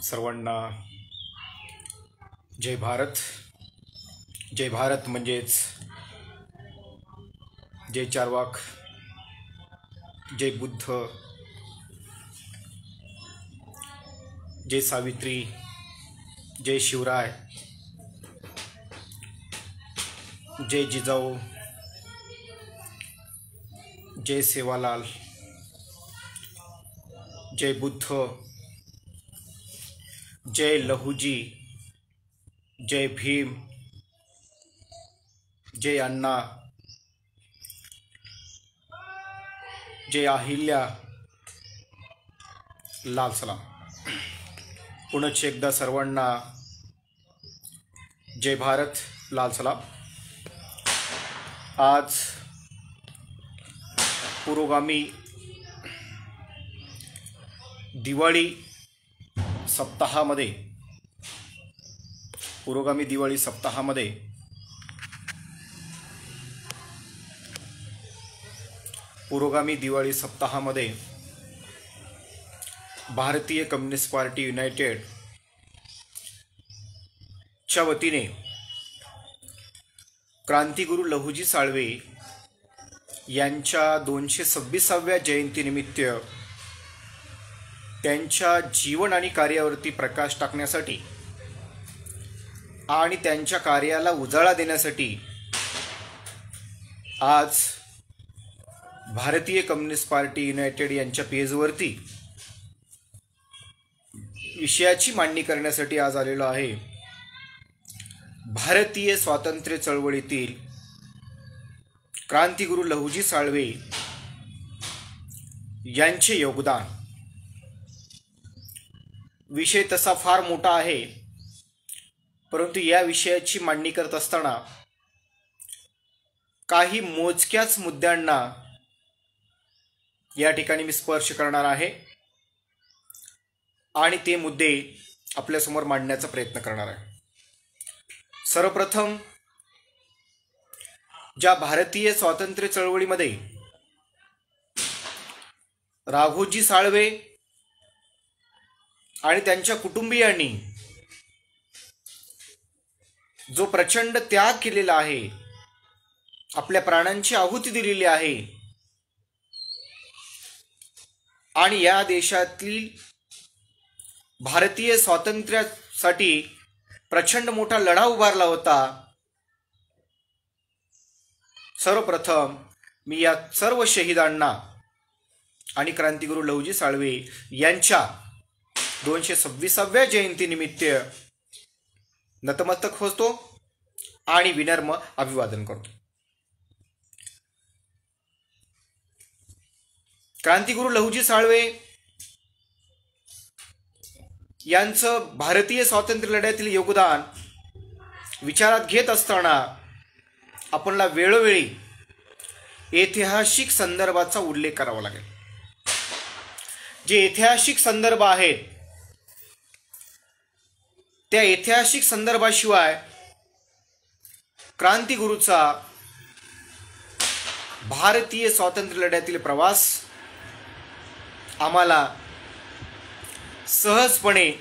सर्वांना जय भारत. जय भारत म्हणजेच जय चार्वाक, जय बुद्ध, जय सावित्री, जय शिवराय, जय जिजाऊ, जय सेवालाल, जय बुद्ध, जय लहूजी, जय भीम, जय अण्णा, जय अहिल्या, लाल सलाम. पुनश्च एकदा सर्वांना जय भारत, लाल सलाम. आज पुरोगामी दिवाळी सप्ताहामध्ये भारतीय कम्युनिस्ट पार्टी युनायटेड च्या वतीने क्रांतिगुरू लहुजी साळवे यांच्या 226व्या जयंतीनिमित्त त्यांच्या जीवन आणि कार्यावरती प्रकाश टाकण्यासाठी आणि त्यांच्या कार्याला उजाळा देण्यासाठी आज भारतीय कम्युनिस्ट पार्टी युनायटेड यांच्या पेजवरती विषयाची मांडणी करण्यासाठी आज आलेलो आहे. भारतीय स्वातंत्र्य चळवळीतील क्रांतिगुरू लहुजी साळवे यांचे योगदान. विषय तसा फार मोठा आहे, परंतु या विषयाची मांडणी करत असताना काही मोजक्याच मुद्द्यांना या ठिकाणी मी स्पर्श करणार आहे आणि ते मुद्दे आपल्यासमोर मांडण्याचा प्रयत्न करणार आहे. सर्वप्रथम, ज्या भारतीय स्वातंत्र्य चळवळीमध्ये राघोजी साळवे आणि त्यांच्या कुटुंबियांनी जो प्रचंड त्याग केलेला आहे, आपल्या प्राणांची आहुती दिलेली आहे आणि या देशातील भारतीय स्वातंत्र्यासाठी प्रचंड मोठा लढा उभारला होता, सर्वप्रथम मी या सर्व शहीदांना आणि क्रांतिगुरू लहुजी साळवे यांच्या 226व्या जयंतीनिमित्त नतमस्तक होतो आणि विनम्र अभिवादन करतो. क्रांतिगुरू लहुजी साळवे यांचं भारतीय स्वातंत्र्य लढ्यातील योगदान विचारात घेत असताना आपल्याला वेळोवेळी ऐतिहासिक संदर्भाचा उल्लेख करावा लागेल. जे ऐतिहासिक संदर्भ आहेत त्या ऐतिहासिक संदर्भाशिवाय क्रांतिगुरूचा भारतीय स्वातंत्र्य लढ्यातील प्रवास आम्हाला सहजपणे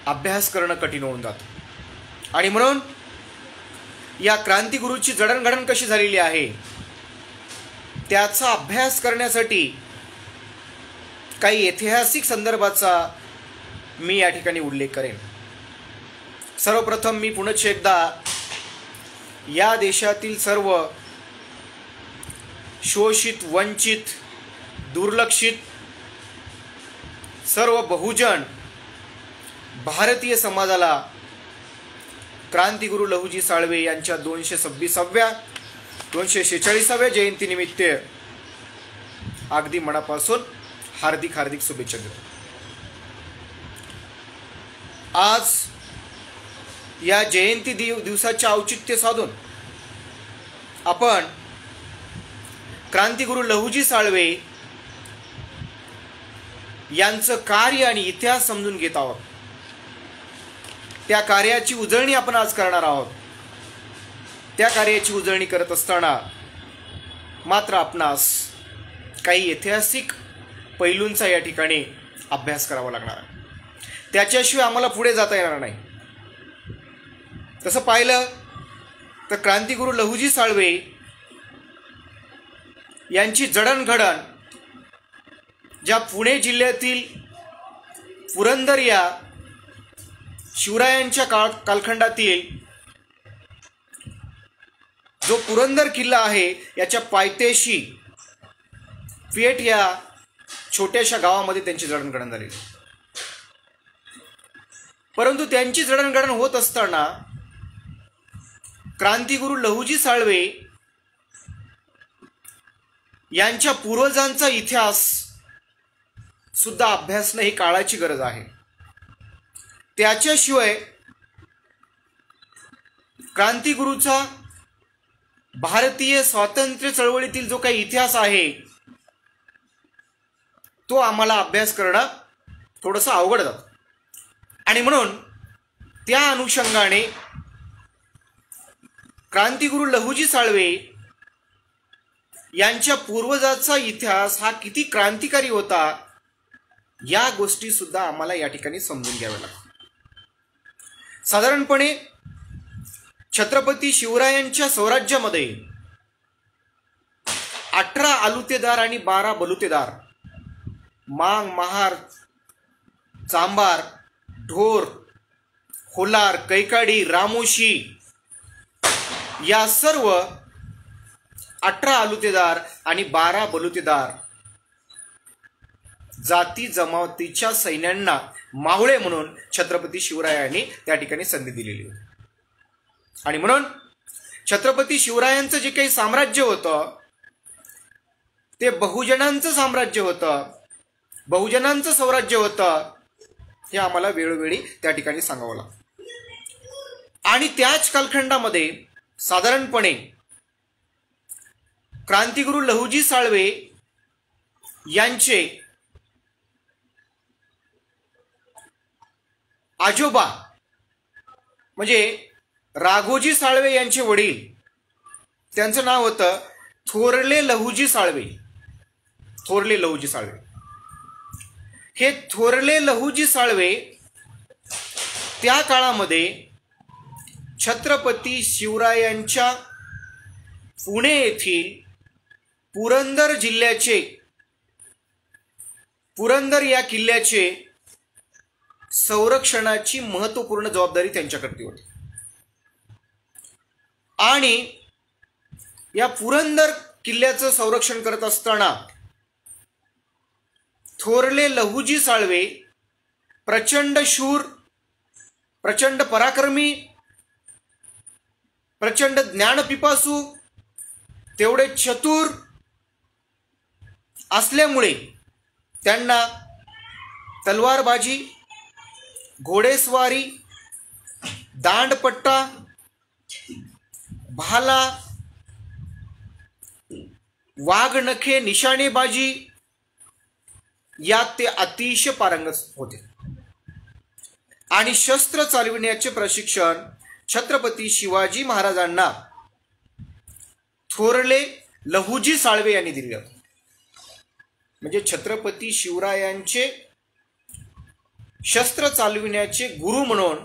अभ्यास करणं कठीण होऊन जातं. आणि म्हणून या क्रांतिगुरूची जडणघडण कशी झालेली आहे त्याचा अभ्यास करण्यासाठी काही ऐतिहासिक संदर्भाचा मी या ठिकाणी उल्लेख करेन. सर्वप्रथम मी पुनश्च एकदा या देशातील सर्व शोषित, वंचित, दुर्लक्षित सर्व बहुजन भारतीय समाजाला क्रांतिगुरू लहुजी साळवे यांच्या 246व्या जयंतीनिमित्त अगदी मनापासून हार्दिक हार्दिक शुभेच्छा देतो. आज या जयंती दिवसाचे औचित्य साधून आपण क्रांतिगुरू लहुजी साळवे यांचं कार्य आणि इतिहास समजून घेत आहोत. त्या कार्याची उजळणी आपण आज करणार आहोत. त्या कार्याची उजळणी करत असताना मात्र आपणास काही ऐतिहासिक पैलूंचा या ठिकाणी अभ्यास करावा लागणार आहे. त्याच्याशिवाय आम्हाला पुढे जाता येणार नाही. तसं पाहिलं तर क्रांतिगुरू लहुजी साळवे यांची जडणघडण ज्या पुणे जिल्ह्यातील पुरंदर या शिवरायांच्या कालखंडातील जो पुरंदर किल्ला आहे याच्या पायथ्याशी पेठ या छोट्याशा गावामध्ये त्यांची जडणघडण झाली. परंतु त्यांची जडणघडण होत असताना क्रांतिगुरू लहुजी साळवे यांच्या पूर्वजांचा इतिहास सुद्धा अभ्यासणं ही काळाची गरज आहे. त्याच्याशिवाय क्रांतिगुरूचा भारतीय स्वातंत्र्य चळवळीतील जो काही इतिहास आहे तो आम्हाला अभ्यास करणं थोडंसं अवघड जातं. आणि म्हणून त्या अनुषंगाने क्रांतिगुरू लहुजी साळवे यांच्या पूर्वजाचा इतिहास हा किती क्रांतिकारी होता या गोष्टी सुद्धा आम्हाला या ठिकाणी समजून घ्याव्या लागतात. साधारणपणे छत्रपती शिवरायांच्या स्वराज्यामध्ये 18 आलुतेदार आणि 12 बलुतेदार, मांग, महार, चांभार, ढोर, होलार, कैकाडी, रामोशी या सर्व 18 आलुतेदार आणि 12 बलुतेदार जाती जमातीच्या सैन्यांना मावळे म्हणून छत्रपती शिवरायांनी त्या ठिकाणी संधी दिलेली होती. आणि म्हणून छत्रपती शिवरायांचं जे काही साम्राज्य होतं ते बहुजनांचं साम्राज्य होतं, बहुजनांचं स्वराज्य होतं हे आम्हाला वेळोवेळी त्या ठिकाणी सांगावं लागतं. आणि त्याच कालखंडामध्ये साधारणपणे क्रांतिगुरू लहुजी साळवे यांचे आजोबा म्हणजे राघोजी साळवे यांचे वडील, त्यांचं नाव होतं थोरले लहुजी साळवे. थोरले लहुजी साळवे हे थोरले लहुजी साळवे त्या काळामध्ये छत्रपती शिवरायांच्या पुणे येथील पुरंदर जिल्ह्याचे, पुरंदर या किल्ल्याचे संरक्षणाची महत्त्वपूर्ण जबाबदारी त्यांच्याकडे होती. आणि या पुरंदर किल्ल्याचं संरक्षण करत असताना थोरले लहुजी साळवे प्रचंड शूर, प्रचंड पराक्रमी, प्रचंड ज्ञानपिपासू, तेवढे चतुर असल्यामुळे त्यांना तलवारबाजी, घोडेस्वारी, दांडपट्टा, भाला, वाघनखे, निशाणेबाजी यात ते अतिशय पारंगत होते. आणि शस्त्र चालविण्याचे प्रशिक्षण छत्रपती शिवाजी महाराजांना थोरले लहुजी साळवे यांनी दिले होते. म्हणजे छत्रपती शिवरायांचे शस्त्र चालविण्याचे गुरु म्हणून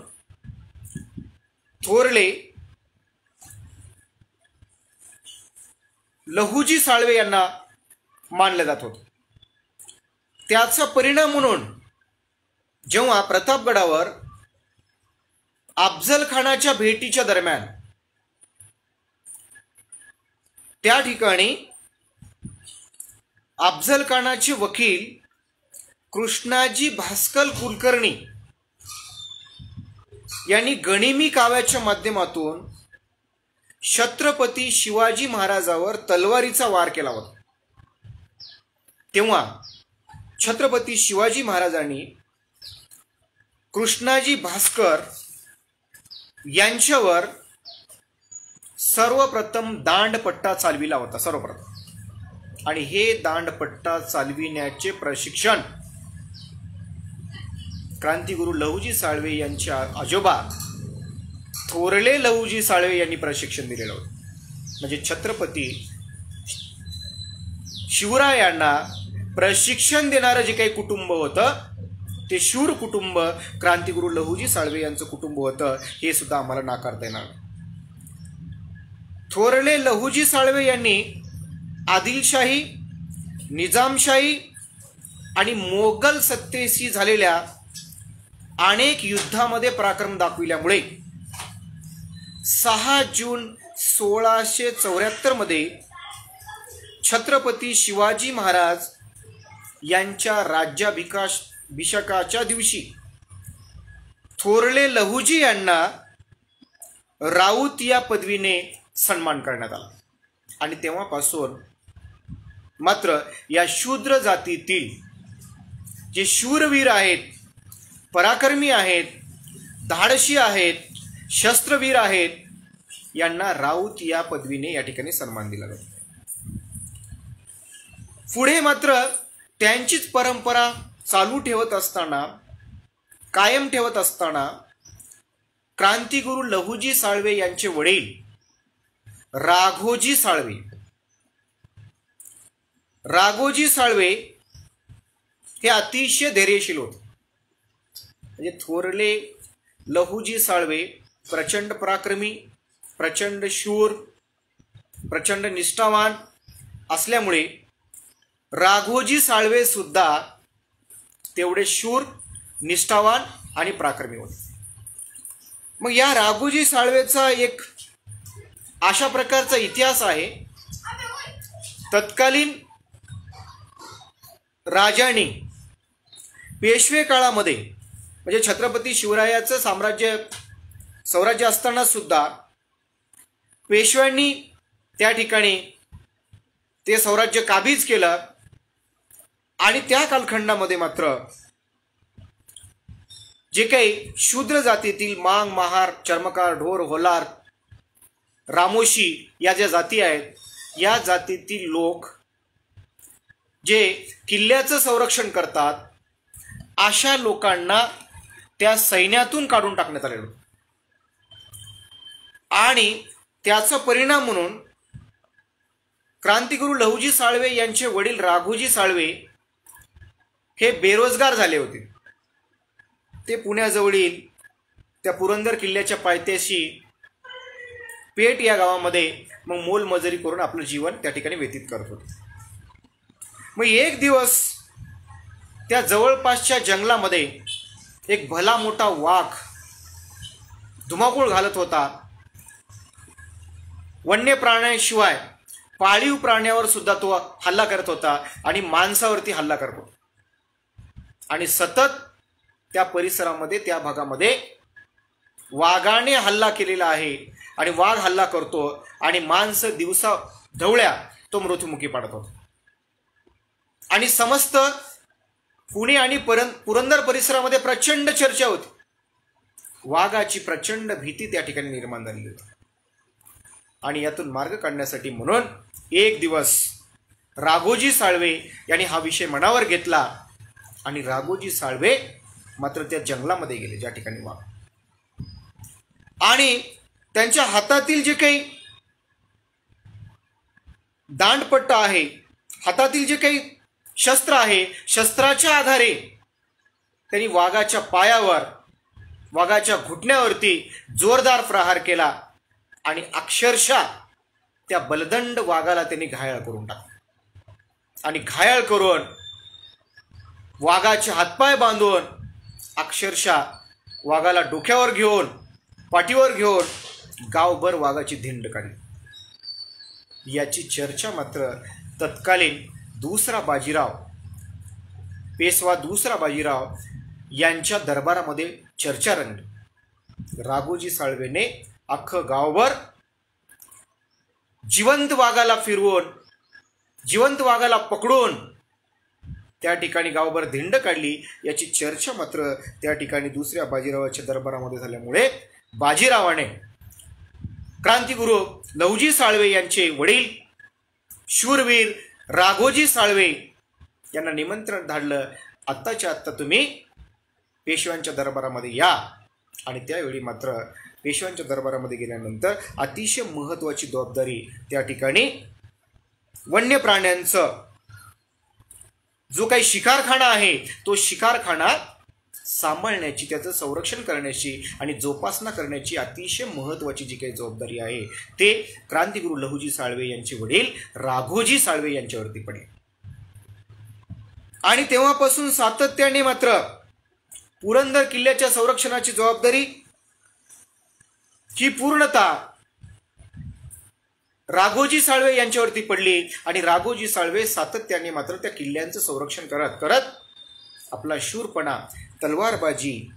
थोरले लहुजी साळवे यांना मानलं जात होतं. त्याचा परिणाम म्हणून जेव्हा प्रतापगडावर अफजल खानाच्या भेटीच्या दरम्यान त्या ठिकाणी अफजल खानाचे वकील कृष्णाजी भास्कर कुलकर्णी यांनी गनिमी काव्याच्या माध्यमातून छत्रपती शिवाजी महाराजावर तलवारीचा वार केला होता. तेव्हा छत्रपती शिवाजी महाराजांनी कृष्णाजी भास्कर यांच्यावर सर्वप्रथम दांडपट्टा चालविला होता सर्वप्रथम. आणि हे दांडपट्टा चालविण्याचे प्रशिक्षण क्रांतिगुरू लहुजी साळवे यांच्या आजोबा थोरले लहुजी साळवे यांनी प्रशिक्षण दिलेलं होतं. म्हणजे छत्रपती शिवरायांना प्रशिक्षण देणारं जे काही कुटुंब होतं ते शूर कुटुंब क्रांतिगुरू लहुजी साळवे यांचं कुटुंब होतं हे सुद्धा आम्हाला नाकारता येणार. थोरले लहुजी साळवे यांनी आदिलशाही, निजामशाही आणि मोगल सत्तेशी झालेल्या अनेक युद्धामध्ये पराक्रम दाखविल्यामुळे 6 जून 1674 मध्ये छत्रपती शिवाजी महाराज यांच्या राज्याभिषेकाच्या दिवशी थोरले लहुजी यांना राऊत या पदवीने सन्मान करण्यात आला. आणि तेव्हापासून मात्र या शूद्र जातीतील जे शूरवीर आहेत, पराक्रमी आहेत, धाडशी आहेत, शस्त्रवीर आहेत, यांना राऊत या पदवीने या ठिकाणी सन्मान दिला जातो. पुढे मात्र त्यांचीच परंपरा चालू ठेवत असताना, कायम ठेवत असताना क्रांतिगुरू लहुजी साळवे यांचे वडील राघोजी साळवे हे अतिशय धैर्यशील होते. म्हणजे थोरले लहुजी साळवे प्रचंड पराक्रमी, प्रचंड शूर, प्रचंड निष्ठावान असल्यामुळे राघोजी साळवे सुद्धा तेवढे शूर, निष्ठावान आणि पराक्रमी होते. मग या राघोजी साळवेचा एक अशा प्रकारचा इतिहास आहे. तत्कालीन राजांनी पेशवे काळामध्ये म्हणजे छत्रपती शिवरायाचं स्वराज्य असताना सुद्धा पेशव्यांनी त्या ठिकाणी ते स्वराज्य काबीज केलं. आणि त्या कालखंडामध्ये मात्र जे काही शूद्र जातीतील मांग, महार, चर्मकार, ढोर, होलार, रामोशी या ज्या जाती आहेत, या जातीतील लोक जे किल्ल्याचं संरक्षण करतात, अशा लोकांना त्या सैन्यातून काढून टाकण्यात आलेलं. आणि त्याचा परिणाम म्हणून क्रांतिगुरू लहुजी साळवे यांचे वडील राघोजी साळवे हे बेरोजगार झाले होते. ते पुण्याजवळील त्या पुरंदर किल्ल्याच्या पायथ्याशी पेठ या गावामध्ये मग मोलमजुरी करून आपलं जीवन त्या ठिकाणी व्यतीत करत होते. मग एक दिवस त्या जवळपासच्या जंगलामध्ये एक भला मोठा वाघ धुमाकूळ घालत होता. वन्य प्राण्याशिवाय पाळीव प्राण्यावर सुद्धा तो हल्ला करत होता आणि माणसावरती हल्ला करत होता. आणि सतत त्या परिसरामध्ये, त्या भागामध्ये वाघाने हल्ला केलेला आहे. आणि वाघ हल्ला करतो आणि माणसं दिवसा ढवळ्या तो मृत्युमुखी पाडत होता. आणि समस्त पुणे आणि पुरंदर परिसरामध्ये प्रचंड चर्चा होती. वाघाची प्रचंड भीती त्या ठिकाणी निर्माण झाली होती. आणि यातून मार्ग काढण्यासाठी म्हणून एक दिवस राघोजी साळवे यांनी हा विषय मनावर घेतला. आणि राघोजी साळवे मात्र त्या जंगलामध्ये गेले ज्या ठिकाणी वाघ. आणि त्यांच्या हातातील जे काही दांडपट्टा आहे, हातातील जे काही शस्त्र आहे, शस्त्राच्या आधारे त्यांनी वाघाच्या पायावर, वाघाच्या घुटण्यावरती जोरदार प्रहार केला. आणि अक्षरशः त्या बलदंड वाघाला त्यांनी घायाळ करून टाकला. आणि घायाळ करून वाघाचे हातपाय बांधून अक्षरशः वाघाला डोक्यावर घेऊन, पाठीवर घेऊन गावभर वाघाची धिंड काढली. याची चर्चा मात्र तत्कालीन दुसरा बाजीराव, पेशवा दुसरा बाजीराव यांच्या दरबारामध्ये चर्चा रंगली. राघोजी साळवेने अख्खं गावभर जिवंत वाघाला फिरवून, जिवंत वाघाला पकडून त्या ठिकाणी गावभर धिंड काढली. याची चर्चा मात्र त्या ठिकाणी दुसऱ्या बाजीरावाच्या दरबारामध्ये झाल्यामुळे बाजीरावाने क्रांतिगुरू लहुजी साळवे यांचे वडील शूरवीर राघोजी साळवे यांना निमंत्रण धाडलं. आत्ताच्या आत्ता तुम्ही पेशव्यांच्या दरबारामध्ये या. आणि त्यावेळी मात्र पेशव्यांच्या दरबारामध्ये गेल्यानंतर अतिशय महत्त्वाची जबाबदारी त्या ठिकाणी वन्य प्राण्यांचं जो काही शिकारखाना आहे, तो शिकारखाना सांभाळण्याची, त्याचं संरक्षण करण्याची आणि जोपासना करण्याची अतिशय महत्त्वाची जी काही जबाबदारी आहे ते क्रांतिगुरू लहुजी साळवे यांचे वडील राघोजी साळवे यांच्यावरती पडले. आणि तेव्हापासून सातत्याने मात्र पुरंदर किल्ल्याच्या संरक्षणाची जबाबदारी ही पूर्णतः राघोजी साळवे यांच्यावरती पडली. आणि राघोजी साळवे सातत्याने मात्र त्या किल्ल्यांचं संरक्षण करत करत आपला शूरपणा, तलवारबाजी,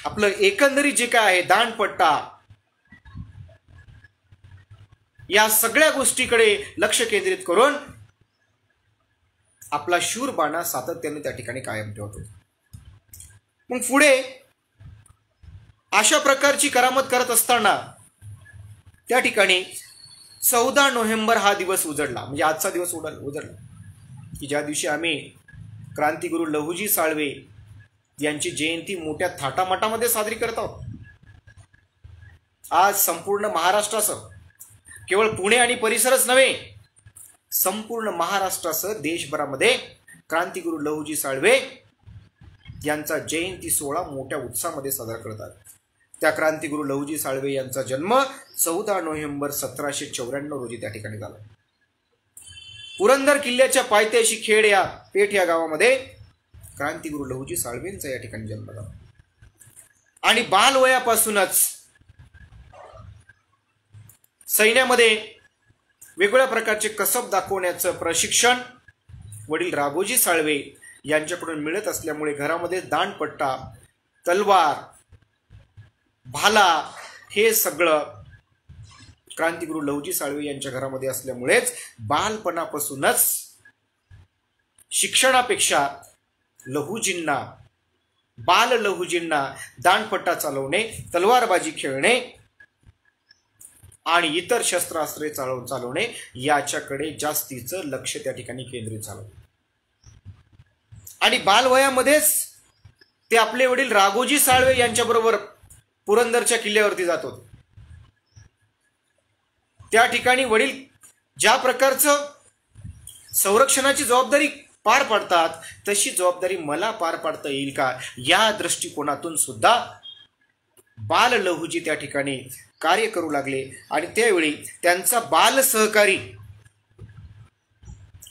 आपलं एकंदरीत जे काय आहे दांडपट्टा, या सगळ्या गोष्टीकडे लक्ष केंद्रित करून आपला शूरबाणा सातत्याने त्या ठिकाणी कायम ठेवतो. मग पुढे अशा प्रकारची करामत करत असताना त्या ठिकाणी 14 नोव्हेंबर हा दिवस उजडला, म्हणजे आजचा दिवस उजडला की ज्या दिवशी आम्ही क्रांतिगुरू लहुजी साळवे यांची जयंती मोठ्या थाटामाटामध्ये साजरी करत आहोत. आज संपूर्ण महाराष्ट्रासह, केवळ पुणे आणि परिसरच नव्हे, संपूर्ण महाराष्ट्रासह देशभरामध्ये क्रांतिगुरू लहुजी साळवे यांचा जयंती सोहळा मोठ्या उत्साहामध्ये साजरा करतात. त्या क्रांतिगुरू लहुजी साळवे यांचा जन्म 14 नोव्हेंबर 1794 रोजी त्या ठिकाणी झाला. पुरंदर किल्ल्याच्या पायथ्याशी खेड या पेठ या गावामध्ये क्रांतिगुरू लहुजी साळवेंचा या ठिकाणी जन्म झाला. आणि बालवयापासूनच सैन्यामध्ये वेगवेगळ्या प्रकारचे कसब दाखवण्याचं प्रशिक्षण वडील राघोजी साळवे यांच्याकडून मिळत असल्यामुळे घरामध्ये दांडपट्टा, तलवार, भाला हे सगळं क्रांतिगुरू लहुजी साळवे यांच्या घरामध्ये असल्यामुळेच बालपणापासूनच शिक्षणापेक्षा लहुजींना, बाल लहुजींना दांडपट्टा चालवणे, तलवारबाजी खेळणे आणि इतर शस्त्रास्त्रे चालवणे याच्याकडे जास्तीचं लक्ष त्या ठिकाणी केंद्रित झालं. आणि बालवयामध्येच ते आपले वडील राघोजी साळवे यांच्याबरोबर पुरंदरच्या किल्ल्यावरती जात होते. त्या ठिकाणी वडील ज्या प्रकारचं संरक्षणाची जबाबदारी पार पाडतात तशी जबाबदारी मला पार पाडता येईल का, या दृष्टिकोनातून सुद्धा बाल लहुजी त्या ठिकाणी कार्य करू लागले. आणि त्यावेळी त्यांचा बाल सहकारी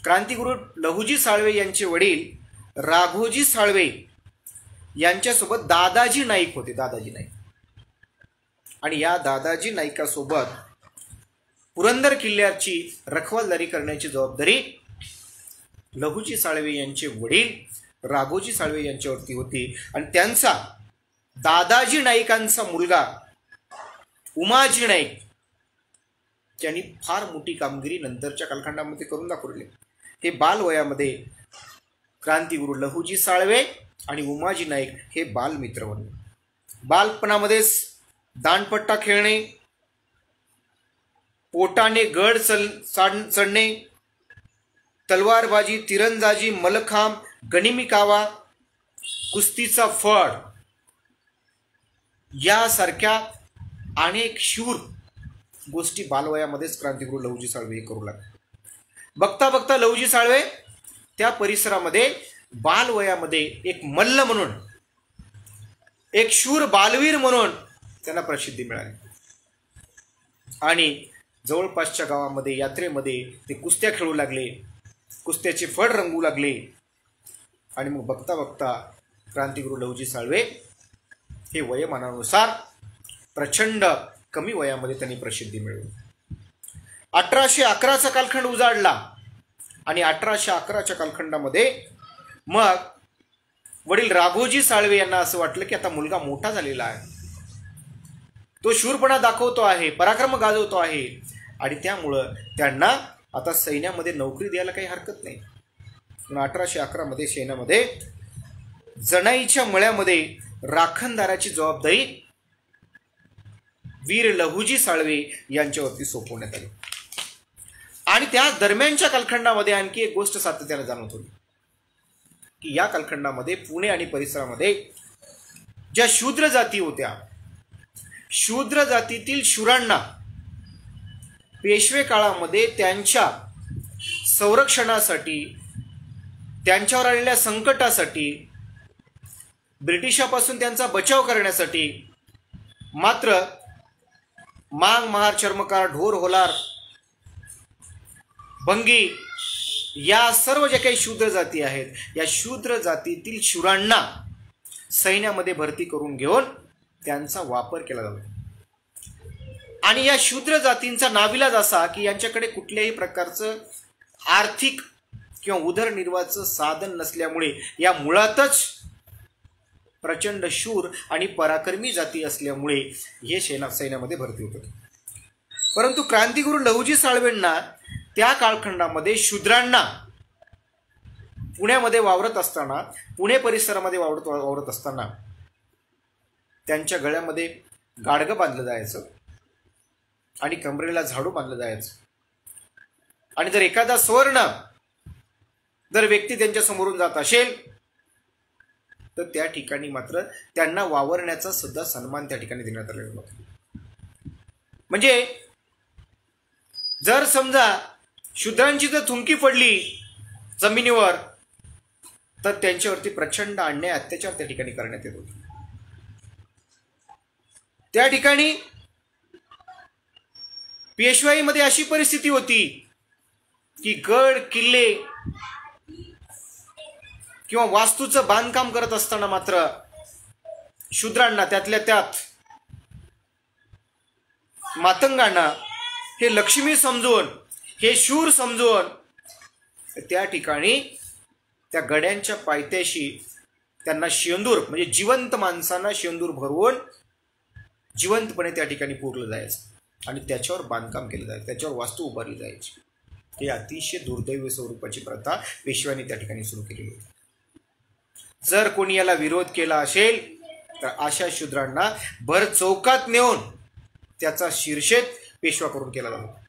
क्रांतिगुरू लहुजी साळवे यांचे वडील राघोजी साळवे यांच्यासोबत दादाजी नाईक होते, दादाजी नाईक. आणि या दादाजी नाईकासोबत पुरंदर किल्ल्याची रखवालदारी करण्याची जबाबदारी लहुजी साळवे यांचे वडील राघोजी साळवे यांच्यावरती होती. आणि त्यांचा दादाजी नाईकांचा मुलगा उमाजी नाईक त्यांनी फार मोठी कामगिरी नंतरच्या कालखंडामध्ये करून दाखवली. हे बालवयामध्ये क्रांतिगुरू लहुजी साळवे आणि उमाजी नाईक हे बालमित्र बनले. बालपणामध्येच दांडपट्टा खेळणे, पोटाने गड चढणे, तलवारबाजी, तिरंदाजी, मलखांब, गनिमी कावा, कुस्तीचा फळ यासारख्या अनेक शूर गोष्टी बालवयामध्येच क्रांतिगुरू लहुजी साळवे करू लागले. बघता बघता लहुजी साळवे त्या परिसरामध्ये बालवयामध्ये एक मल्ल म्हणून, एक शूर बालवीर म्हणून त्यांना प्रसिद्धी मिळाली. आणि जवळपासच्या गावामध्ये, यात्रेमध्ये ते कुस्त्या खेळू लागले, कुस्त्याचे फळ रंगू लागले. आणि मग बघता बघता क्रांतिगुरू लहुजी साळवे हे वयोमानानुसार प्रचंड कमी वयामध्ये त्यांनी प्रसिद्धी मिळवली. 1811चा कालखंड उजाडला. आणि 1811च्या कालखंडामध्ये मग वडील राघोजी साळवे यांना असं वाटलं की आता मुलगा मोठा झालेला आहे, तो शूरपणा दाखवतो आहे, पराक्रम गाजवतो आहे, आणि त्यामुळं त्यांना आता सैन्यामध्ये नोकरी द्यायला काही हरकत नाही. 1811 सैन्यामध्ये जनाईच्या मळ्यामध्ये राखणदाराची जबाबदारी वीर लहुजी साळवे यांच्यावरती सोपवण्यात आली. आणि त्या दरम्यानच्या कालखंडामध्ये आणखी एक गोष्ट सातत्याने जाणवत होती की या कालखंडामध्ये पुणे आणि परिसरामध्ये ज्या शूद्र जाती होत्या, शूद्र जातीतील शूरांना पेशवे काळामध्ये त्यांच्या संरक्षणासाठी, त्यांच्यावर आलेल्या संकटासाठी ब्रिटिशापासून त्यांचा बचाव करण्यासाठी मात्र मांग, महार, चर्मकार, ढोर, होलार, भंगी या सर्व ज्या काही शूद्र जाती आहेत, या शूद्र जातीतील शूरांना सैन्यामध्ये भरती करून घेऊन त्यांचा वापर केला जातो. आणि या शूद्र जातींचा नाविलाज असा की यांच्याकडे कुठल्याही प्रकारचं आर्थिक किंवा उदरनिर्वाहाचं साधन नसल्यामुळे या मुळातच प्रचंड शूर आणि पराक्रमी जाती असल्यामुळे हे सैन्यामध्ये भरती होतात. परंतु क्रांतिगुरू लहुजी साळवेंना त्या कालखंडामध्ये शूद्रांना पुण्यामध्ये वावरत असताना, पुणे परिसरामध्ये वावरत असताना त्यांच्या गळ्यामध्ये गाडगं बांधलं जायचं आणि कमरेला झाडू बांधलं जायचं. आणि जर एखादा स्वर्ण जर व्यक्ती त्यांच्या समोरून जात असेल तर त्या ठिकाणी मात्र त्यांना वावरण्याचा सुद्धा सन्मान त्या ठिकाणी देण्यात आलेला होता. म्हणजे जर समजा शूद्रांची जर थुंकी पडली जमिनीवर तर त्यांच्यावरती प्रचंड अन्याय, अत्याचार त्या ठिकाणी करण्यात येत होते. त्या ठिकाणी पेशवाईमध्ये अशी परिस्थिती होती की गड किल्ले किंवा वास्तूचं बांधकाम करत असताना मात्र शूद्रांना, त्यातल्या त्यात मातंगांना हे लक्ष्मी समजून, हे शूर समजून त्या ठिकाणी त्या गड्यांच्या पायथ्याशी त्यांना शेंदूर, म्हणजे जिवंत माणसांना शेंदूर भरवून जिवंतपणे त्या ठिकाणी पुरलं जायचं आणि त्याच्यावर बांधकाम केलं जायचं, त्याच्यावर वास्तू उभारली जायची. ही अतिशय दुर्दैवी स्वरूपाची प्रथा पेशव्यांनी त्या ठिकाणी सुरू केलेली होती. जर कोणी याला विरोध केला असेल तर अशा शूद्रांना भर चौकात नेऊन त्याचा शिरछेद पेशवा करून केला जातो.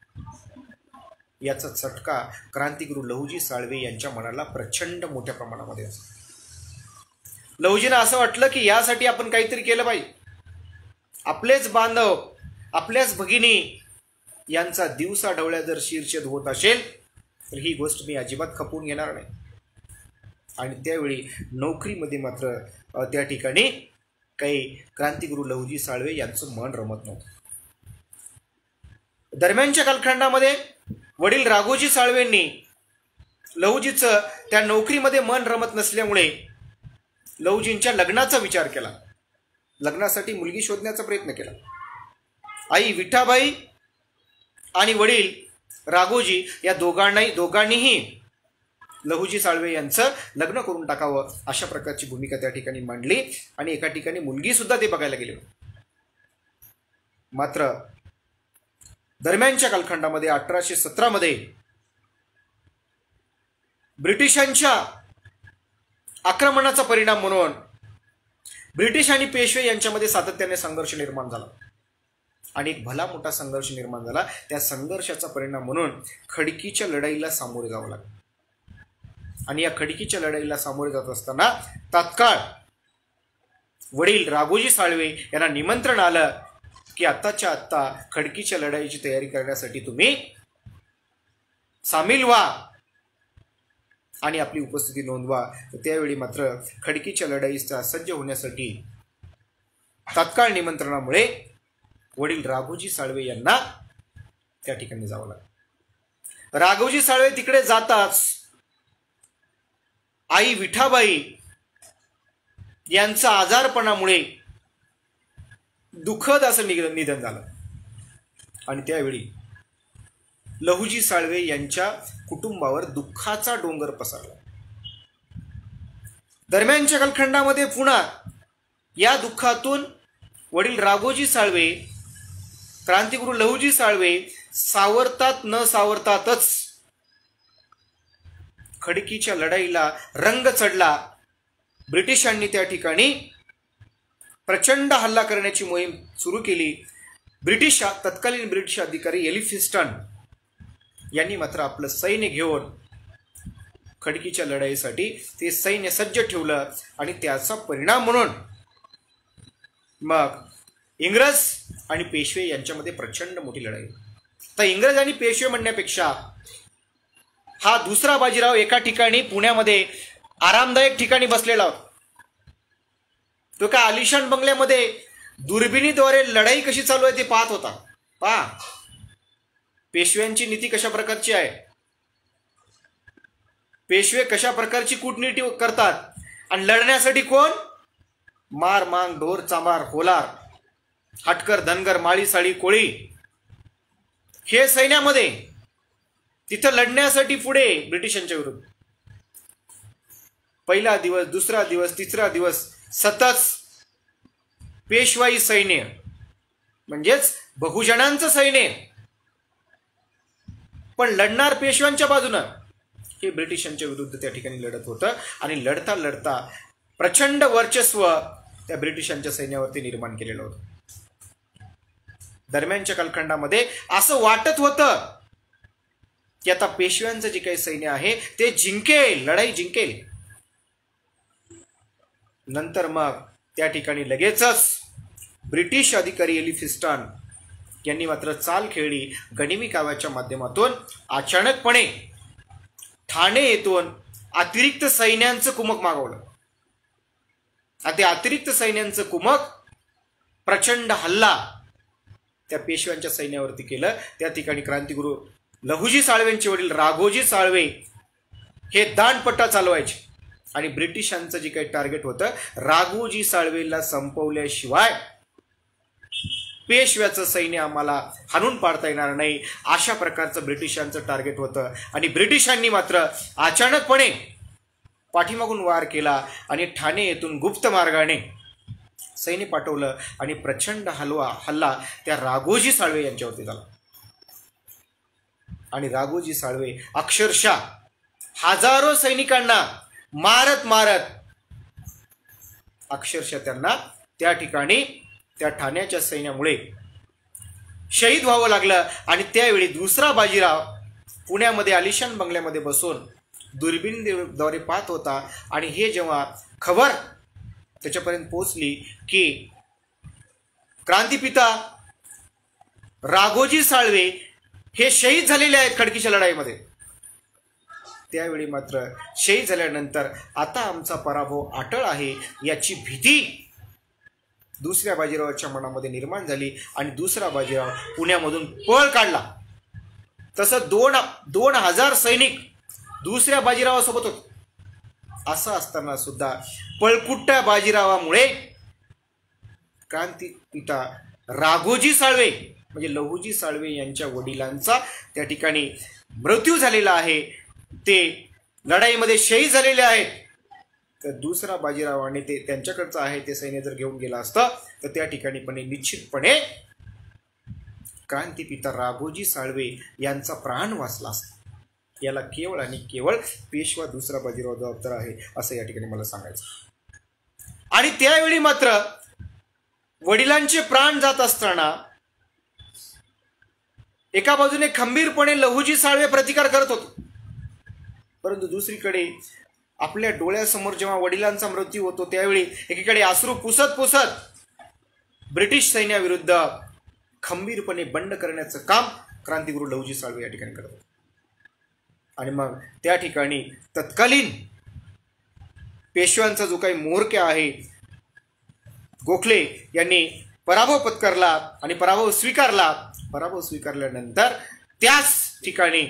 याचा चटका क्रांतिगुरू लहुजी साळवे यांच्या मनाला प्रचंड मोठ्या प्रमाणामध्ये असतो. लहुजींना असं वाटलं की यासाठी आपण काहीतरी केलं पाहिजे. आपलेच बांधव, आपल्याच भगिनी यांचा दिवसा ढवळ्या जर शिरछेद होत असेल तर ही गोष्ट मी अजिबात खपवून घेणार नाही. आणि त्यावेळी नोकरीमध्ये मात्र त्या ठिकाणी काही क्रांतिगुरू लहुजी साळवे यांचं मन रमत नव्हतं. दरम्यानच्या कालखंडामध्ये वडील राघोजी साळवेंनी लहुजीचं त्या नोकरीमध्ये मन रमत नसल्यामुळे लहुजींच्या लग्नाचा विचार केला. लग्नासाठी मुलगी शोधण्याचा प्रयत्न केला. आई विठाबाई आणि वडील राघोजी या दोघांनीही लहुजी साळवे यांचं लग्न करून टाकावं अशा प्रकारची भूमिका त्या ठिकाणी मांडली आणि एका ठिकाणी मुलगी सुद्धा ते बघायला गेले. मात्र दरम्यानच्या कालखंडामध्ये 1817 मध्ये ब्रिटिशांच्या आक्रमणाचा परिणाम म्हणून ब्रिटिश आणि पेशवे यांच्यामध्ये सातत्याने संघर्ष निर्माण झाला आणि एक भला मोठा संघर्ष निर्माण झाला. त्या संघर्षाचा परिणाम म्हणून खडकीच्या लढाईला सामोरे जावं लागलं. आणि या खडकीच्या लढाईला सामोरे जात असताना तात्काळ वडील राघोजी साळवे यांना निमंत्रण आलं की आत्ताच्या आत्ता खडकीच्या लढाईची तयारी करण्यासाठी तुम्ही सामील व्हा आणि आपली उपस्थिती नोंदवा. त्यावेळी मात्र खडकीच्या लढाईचा सज्ज होण्यासाठी तात्काळ निमंत्रणामुळे वडील राघोजी साळवे यांना त्या ठिकाणी जावं लागलं. राघोजी साळवे तिकडे जाताच आई विठाबाई यांचा आजारपणामुळे दुःखद असं निधन झालं आणि त्यावेळी लहुजी साळवे यांच्या कुटुंबावर दुःखाचा डोंगर पसरला. दरम्यानच्या कालखंडामध्ये पुन्हा या दुःखातून वडील राघोजी साळवे, क्रांतिगुरू लहुजी साळवे सावरतात न सावरतातच खडकीच्या लढाईला रंग चढला. ब्रिटिशांनी त्या ठिकाणी प्रचंड हल्ला करण्याची मोहीम सुरू केली. तत्कालीन ब्रिटिश अधिकारी एलिफिन्स्टन यांनी मात्र आपलं सैन्य घेऊन खडकीच्या लढाईसाठी ते सैन्य सज्ज ठेवलं आणि त्याचा परिणाम म्हणून मग इंग्रज आणि पेशवे यांच्यामध्ये प्रचंड मोठी लढाई. तर इंग्रज आणि पेशवे म्हणण्यापेक्षा हा दुसरा बाजीराव एका ठिकाणी पुण्यामध्ये आरामदायक ठिकाणी बसलेला होता. तो काय आलिशान बंगल्यामध्ये दुर्बिणीद्वारे लढाई कशी चालू आहे ते पाहत होता. पहा पेशव्यांची नीती कशा प्रकारची आहे. पेशवे कशा प्रकारची कूटनीती करतात आणि लढण्यासाठी कोण, मार मांग ढोर चांबार होलार हटकर धनगर माळी साळी कोळी हे सैन्यामध्ये तिथं लढण्यासाठी पुढे ब्रिटिशांच्या विरुद्ध. पहिला दिवस, दुसरा दिवस, तिसरा दिवस सतत पेशवाई सैन्य म्हणजेच बहुजनांचं सैन्य पण लढणार पेशव्यांच्या बाजूनं हे ब्रिटिशांच्या विरुद्ध त्या ठिकाणी लढत होतं. आणि लढता लढता प्रचंड वर्चस्व त्या ब्रिटिशांच्या सैन्यावरती निर्माण केलेलं होतं. दरम्यानच्या कालखंडामध्ये असं वाटत होतं की आता पेशव्यांचं जे काही सैन्य आहे ते जिंकेल, लढाई जिंकेल. नंतर मग त्या ठिकाणी लगेचच ब्रिटिश अधिकारी एलिफिस्टन यांनी मात्र चाल खेळली. गनिमी काव्याच्या माध्यमातून अचानकपणे ठाणे येथून अतिरिक्त सैन्यांचं कुमक मागवलं. ते अतिरिक्त सैन्यांचं कुमक प्रचंड हल्ला त्या पेशव्यांच्या सैन्यावरती केलं. त्या ठिकाणी क्रांतिगुरु लहुजी साळवेंचे वडील राघोजी साळवे हे दांडपट्टा चालवायचे आणि ब्रिटिशांचं जे काही टार्गेट होतं राघोजी साळवेला संपवल्याशिवाय पेशव्याचं सैन्य आम्हाला हाणून पाडता येणार नाही अशा प्रकारचं ब्रिटिशांचं टार्गेट होतं. आणि ब्रिटिशांनी मात्र अचानकपणे पाठीमागून वार केला आणि ठाणे येथून गुप्त मार्गाने सैन्य पाठवलं आणि प्रचंड हल्ला त्या राघोजी साळवे यांच्यावरती झाला. आणि राघोजी साळवे अक्षरशः हजारो सैनिकांना मारत मारत अक्षरशः त्यांना त्या ठिकाणी त्या ठाण्याच्या सैन्यामुळे शहीद व्हावं लागलं. आणि त्यावेळी दुसरा बाजीराव पुण्यामध्ये आलिशान बंगल्यामध्ये बसून दुर्बिणीद्वारे पाहत होता. आणि हे जेव्हा खबर त्याच्यापर्यंत पोहोचली की क्रांतिपिता राघोजी साळवे हे शहीद झालेले आहेत खडकीच्या लढाईमध्ये, त्यावेळी मात्र शहीद झाल्यानंतर आता आमचा पराभव अटळ आहे याची भीती दुसऱ्या बाजीरावाच्या मनामध्ये निर्माण झाली. आणि दुसरा बाजीराव पुण्यामधून पळ काढला. तसं 2000 सैनिक दुसऱ्या बाजीरावासोबत होते. असं असताना सुद्धा पळकुट्ट्या बाजीरावामुळे क्रांतिपिता राघोजी साळवे म्हणजे लहुजी साळवे यांच्या वडिलांचा त्या ठिकाणी मृत्यू झालेला आहे. ते लढाईमध्ये शहीद झालेले आहेत. तर दुसरा बाजीरावाने ते त्यांच्याकडचं आहे ते सैन्य जर घेऊन गेला असतं तर त्या ठिकाणी पण निश्चितपणे क्रांतिपिता राघोजी साळवे यांचा प्राण वाचला असता. याला केवळ आणि केवळ पेशवा दुसरा बाजीराव जबाबदार आहे असं या ठिकाणी मला सांगायचं. आणि त्यावेळी मात्र वडिलांचे प्राण जात असताना एका बाजूने खंबीरपणे लहुजी साळवे प्रतिकार करत होते, परंतु दुसरीकडे आपल्या डोळ्यासमोर जेव्हा वडिलांचा मृत्यू होतो त्यावेळी एकीकडे अश्रू पुसत पुसत ब्रिटिश सैन्याविरुद्ध खंबीरपणे बंड करण्याचं काम क्रांतिगुरु लहुजी साळवे या ठिकाणी करत होते. आणि मग त्या ठिकाणी तत्कालीन पेशव्यांचा जो काही म्होरक्या आहे गोखले यांनी पराभव पत्करला आणि पराभव स्वीकारला. पराभव स्वीकारल्यानंतर त्याच ठिकाणी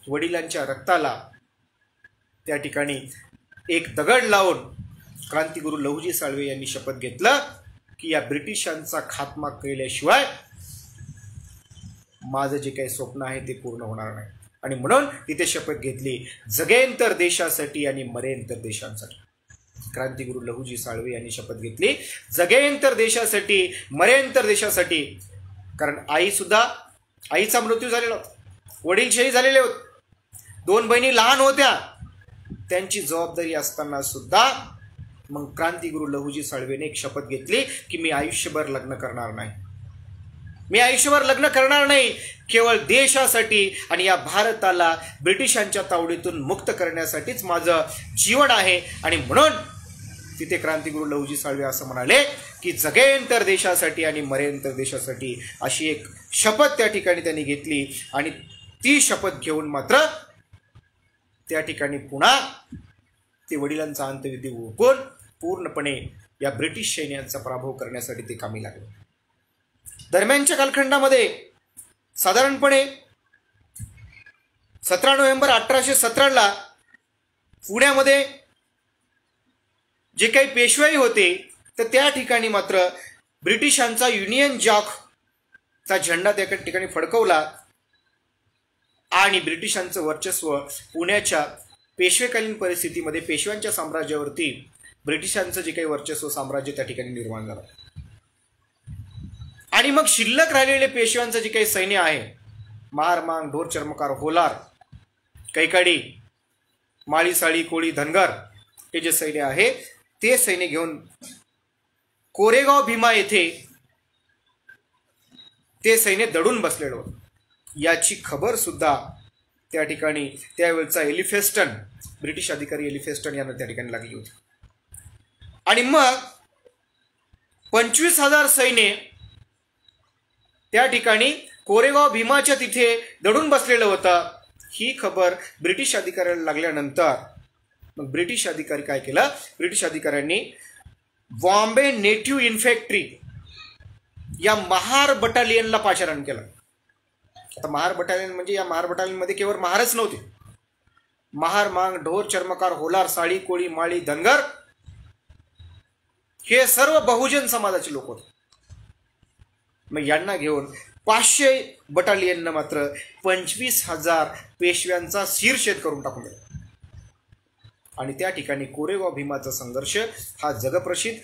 वडिलांच्या रक्ताला त्या ठिकाणी एक दगड लावून क्रांतिगुरु लहुजी साळवे यांनी शपथ घेतलं की या ब्रिटिशांचा खात्मा केल्याशिवाय माझं जे काही स्वप्न आहे ते पूर्ण होणार नाही. आणि म्हणून तिथे शपथ घेतली, जगेन तर देशासाठी आणि मरेन तर देशांसाठी. क्रांतिगुरु लहुजी साळवे यांनी शपथ घेतली, जगेन तर देशासाठी मरेन तर देशासाठी. कारण आईचा मृत्यू झालेला होता, वडील शहीद झालेले होते, 2 बहिणी लहान होत्या. त्यांची जबाबदारी असताना सुद्धा मग क्रांतिगुरु लहुजी साळवेने एक शपथ घेतली की मी आयुष्यभर लग्न करणार नाही. मी आयुष्यभर लग्न करणार नाही, केवळ देशासाठी आणि या भारताला ब्रिटिशांच्या तावडीतून मुक्त करण्यासाठीच माझं जीवन आहे. आणि म्हणून तिथे क्रांतिगुरु लहुजी साळवे असं म्हणाले की जगेन तर देशासाठी आणि मरेन तर देशासाठी, अशी एक शपथ त्या ठिकाणी त्यांनी घेतली. आणि ती शपथ घेऊन मात्र त्या ठिकाणी पुन्हा ते वडिलांचा अंत्यविधी उरकून पूर्णपणे या ब्रिटिश सैन्याचा पराभव करण्यासाठी ते कामी लागले. दरम्यानच्या कालखंडामध्ये साधारणपणे 17 नोव्हेंबर 1817 पुण्यामध्ये जे काही पेशवाई होते तर त्या ठिकाणी मात्र ब्रिटिशांचा युनियन जॅकचा झेंडा त्या ठिकाणी फडकवला आणि ब्रिटिशांचं वर्चस्व पुण्याच्या पेशवेकालीन परिस्थितीमध्ये पेशव्यांच्या साम्राज्यावरती ब्रिटिशांचं जे काही वर्चस्व साम्राज्य त्या ठिकाणी निर्माण झालं. आणि मग शिल्लक राहिलेले पेशव्यांचं जे काही सैन्य आहे, महार मांग ढोर चर्मकार होलार कैकाडी माळी साळी कोळी धनगर हे जे सैन्य आहे ते सैन्य घेऊन कोरेगाव भीमा येथे ते सैन्य दडून बसलेलं होतं. याची खबर सुद्धा त्या ठिकाणी त्यावेळचा एलिफेस्टन ब्रिटिश अधिकारी एलिफेस्टन यांना त्या ठिकाणी लागली होती. आणि मग 25,000 सैन्य त्या ठिकाणी कोरेगाव भीमाच्या तिथे दडून बसलेलं होतं. ही खबर ब्रिटिश अधिकाऱ्याला लागल्यानंतर मग ब्रिटिश अधिकारी काय केलं, ब्रिटिश अधिकाऱ्यांनी बॉम्बे नेटिव्ह इन्फॅन्ट्री या महार बटालियनला पाचारण केलं. आता महार बटालियन म्हणजे या महार बटालियनमध्ये केवळ महारच नव्हते, महार मांग ढोर चर्मकार होलार साळी कोळी माळी धनगर हे सर्व बहुजन समाजाचे लोक होते. मग यांना घेऊन 500 बटालियननं मात्र 25,000 पेशव्यांचा शिरछेद करून टाकून दिला. आणि त्या ठिकाणी कोरेगाव भीमाचा संघर्ष हा जगप्रसिद्ध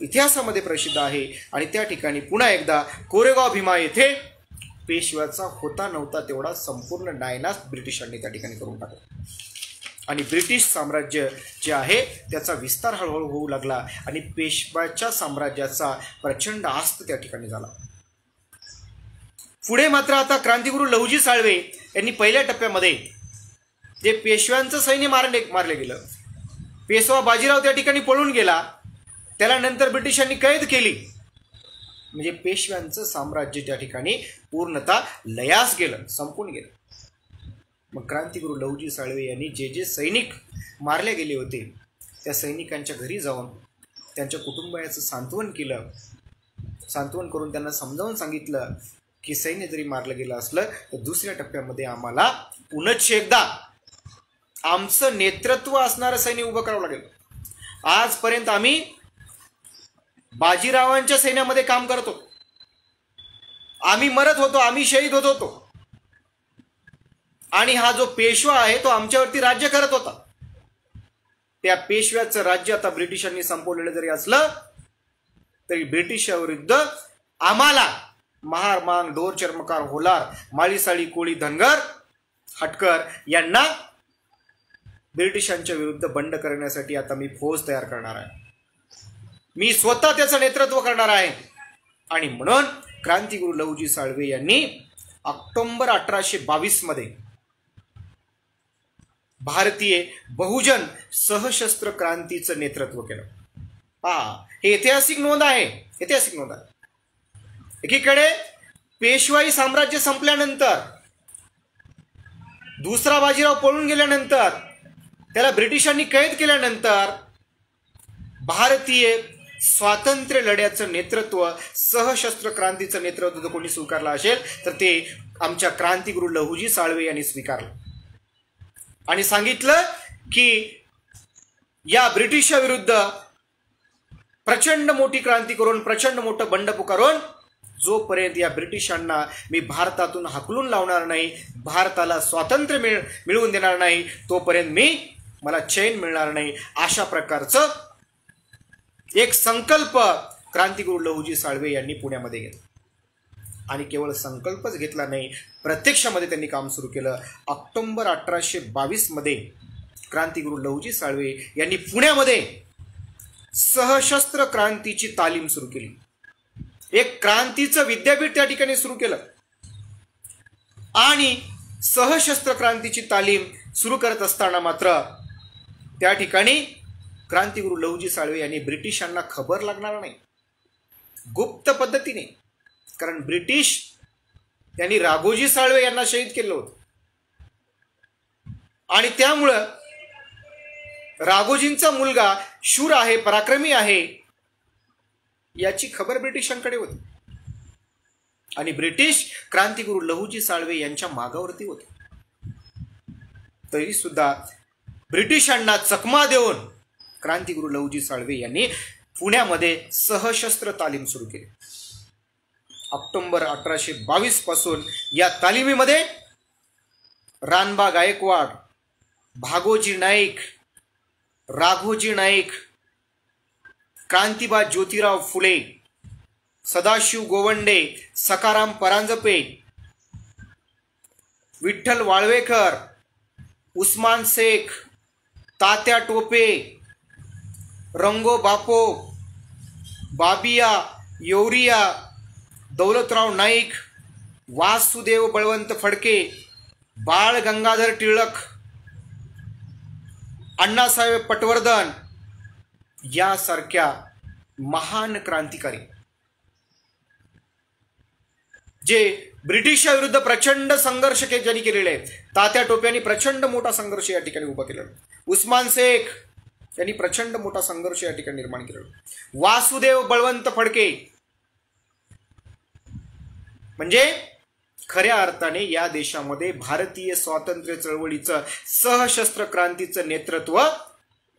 इतिहासामध्ये प्रसिद्ध आहे. आणि त्या ठिकाणी पुन्हा एकदा कोरेगाव भीमा येथे पेशव्याचा होता नव्हता तेवढा संपूर्ण नायनाट ब्रिटिशांनी त्या ठिकाणी करून टाकला. आणि ब्रिटिश साम्राज्य जे आहे त्याचा विस्तार हळूहळू होऊ लागला आणि पेशव्याच्या साम्राज्याचा प्रचंड आस्त त्या ठिकाणी झाला. पुढे मात्र आता क्रांतिगुरू लहुजी साळवे यांनी पहिल्या टप्प्यामध्ये जे पेशव्यांचं सैन्य मारले गेलं, पेशवा बाजीराव त्या ठिकाणी पळून गेला, त्याला नंतर ब्रिटिशांनी कैद केली, म्हणजे पेशव्यांचं साम्राज्य त्या ठिकाणी पूर्णतः लयास गेलं, संपून गेलं. मग क्रांतिगुरू लहुजी साळवे यांनी जे जे सैनिक मारले गेले होते त्या सैनिकांच्या घरी जाऊन त्यांच्या कुटुंबियाचं सांत्वन केलं. सांत्वन करून त्यांना समजावून सांगितलं की सैन्य जरी मारलं गेलं असलं तर दुसऱ्या टप्प्यामध्ये आम्हाला पुनश्च एकदा आमचं नेतृत्व असणारं सैन्य उभं करावं लागेल. आजपर्यंत आम्ही बाजीरावांच्या सैन्यामध्ये काम करतो, आम्ही मरत होतो, आम्ही शहीद होत होतो, आणि हा जो पेशवा आहे तो आमच्यावरती राज्य करत होता. त्या पेशव्याचं राज्य आता ब्रिटिशांनी संपवलेलं जरी असलं तरी ब्रिटिशाविरुद्ध आम्हाला महार मांग ढोर चर्मकार होलार माळी साळी कोळी धनगर हटकर यांना ब्रिटिशांच्या विरुद्ध बंड करण्यासाठी आता मी फौज तयार करणार आहे, मी स्वतः त्याचं नेतृत्व करणार आहे. आणि म्हणून क्रांतिगुरू लहुजी साळवे यांनी ऑक्टोबर 1822 मध्ये भारतीय बहुजन सशस्त्र क्रांतीचं नेतृत्व केलं. हे ऐतिहासिक नोंद आहे, ऐतिहासिक नोंद आहे. एकीकडे पेशवाई साम्राज्य संपल्यानंतर, दुसरा बाजीराव पळून गेल्यानंतर, त्याला ब्रिटिशांनी कैद केल्यानंतर भारतीय स्वातंत्र्य लढ्याचं नेतृत्व, सशस्त्र क्रांतीचं नेतृत्व कोणी स्वीकारलं असेल तर ते आमच्या क्रांतिगुरू लहुजी साळवे यांनी स्वीकारलं आणि सांगितलं की या ब्रिटिशाविरुद्ध प्रचंड मोठी क्रांती करून, प्रचंड मोठं बंड पुकारून जोपर्यंत या ब्रिटिशांना मी भारतातून हाकलून लावणार नाही, भारताला स्वातंत्र्य मिळवून देणार नाही, तोपर्यंत मला चैन मिळणार नाही. अशा प्रकारचं एक संकल्प क्रांतिगुरू लहुजी साळवे यांनी पुण्यामध्ये घेतला. आणि केवळ संकल्पच घेतला नाही, प्रत्यक्षामध्ये त्यांनी काम सुरू केलं. ऑक्टोबर 1822 मध्ये क्रांतिगुरू लहुजी साळवे यांनी पुण्यामध्ये सशस्त्र क्रांतीची तालीम सुरू केली. एक क्रांतीचं विद्यापीठ त्या ठिकाणी सुरू केलं आणि सशस्त्र क्रांतीची तालीम सुरू करत असताना मात्र त्या ठिकाणी क्रांतिगुरू लहुजी साळवे यांनी ब्रिटिशांना खबर लागणार नाही, गुप्त पद्धतीने, कारण ब्रिटिश यांनी राघोजी साळवे यांना शहीद केलं होतं आणि त्यामुळं राघोजींचा मुलगा शूर आहे, पराक्रमी आहे, याची खबर ब्रिटिशांकडे होती आणि ब्रिटिश क्रांतिगुरू लहुजी साळवे यांच्या मागावरती होते. तरी सुद्धा ब्रिटिशांना चकमा देऊन क्रांतिगुरू लहुजी साळवे यांनी पुण्यामध्ये सशस्त्र तालीम सुरू केली. ऑक्टोबर 1822 पासून या तालिमीमध्ये रानबा गायकवाड, भागोजी नाईक, राघोजी नाईक, क्रांतिबा ज्योतिराव फुले, सदाशिव गोवंडे, सखाराम परांजपे, विठ्ठल वाळवेकर, उस्मान शेख, तात्या टोपे, रंगो बापो, बाबिया, योरिया, दौलतराव नाईक, वासुदेव बळवंत फडके, बाळ गंगाधर टिळक, अण्णासाहेब पटवर्धन यासारख्या महान क्रांतिकारी जे ब्रिटिशांविरुद्ध प्रचंड संघर्ष ज्यांनी केलेले आहेत. तात्या टोप्यांनी प्रचंड मोठा संघर्ष या ठिकाणी उभा केलेला. उस्मान शेख यांनी प्रचंड मोठा संघर्ष या ठिकाणी निर्माण केलेला. वासुदेव बळवंत फडके म्हणजे खऱ्या अर्थाने या देशामध्ये भारतीय स्वातंत्र्य चळवळीचं सशस्त्र क्रांतीचं नेतृत्व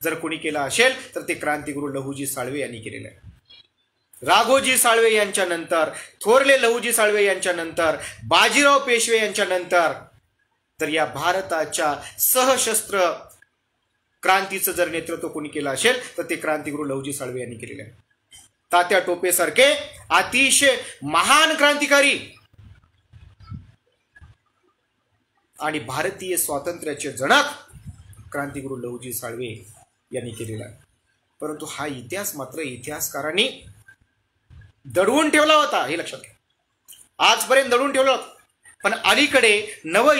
जर कोणी केलं असेल तर ते क्रांतिगुरू लहुजी साळवे यांनी केलेलं आहे. राघोजी साळवे यांच्या नंतर, थोरले लहुजी साळवे यांच्या नंतर, बाजीराव पेशवे यांच्या नंतर तर या भारताच्या सशस्त्र क्रांतीचं जर नेतृत्व कोणी केलं असेल तर ते क्रांतिगुरू लहुजी साळवे यांनी केलेलं आहे. तात्या टोपे सारखे अतिशय महान क्रांतिकारी आणि भारतीय स्वातंत्र्याचे जनक क्रांतिगुरू लहुजी साळवे यांनी केलेला आहे. परंतु हा इतिहास मात्र इतिहासकारांनी दडवून ठेवला होता, हे लक्षात घ्या. आजपर्यंत दडवून ठेवला होता, पण अलीकडे नव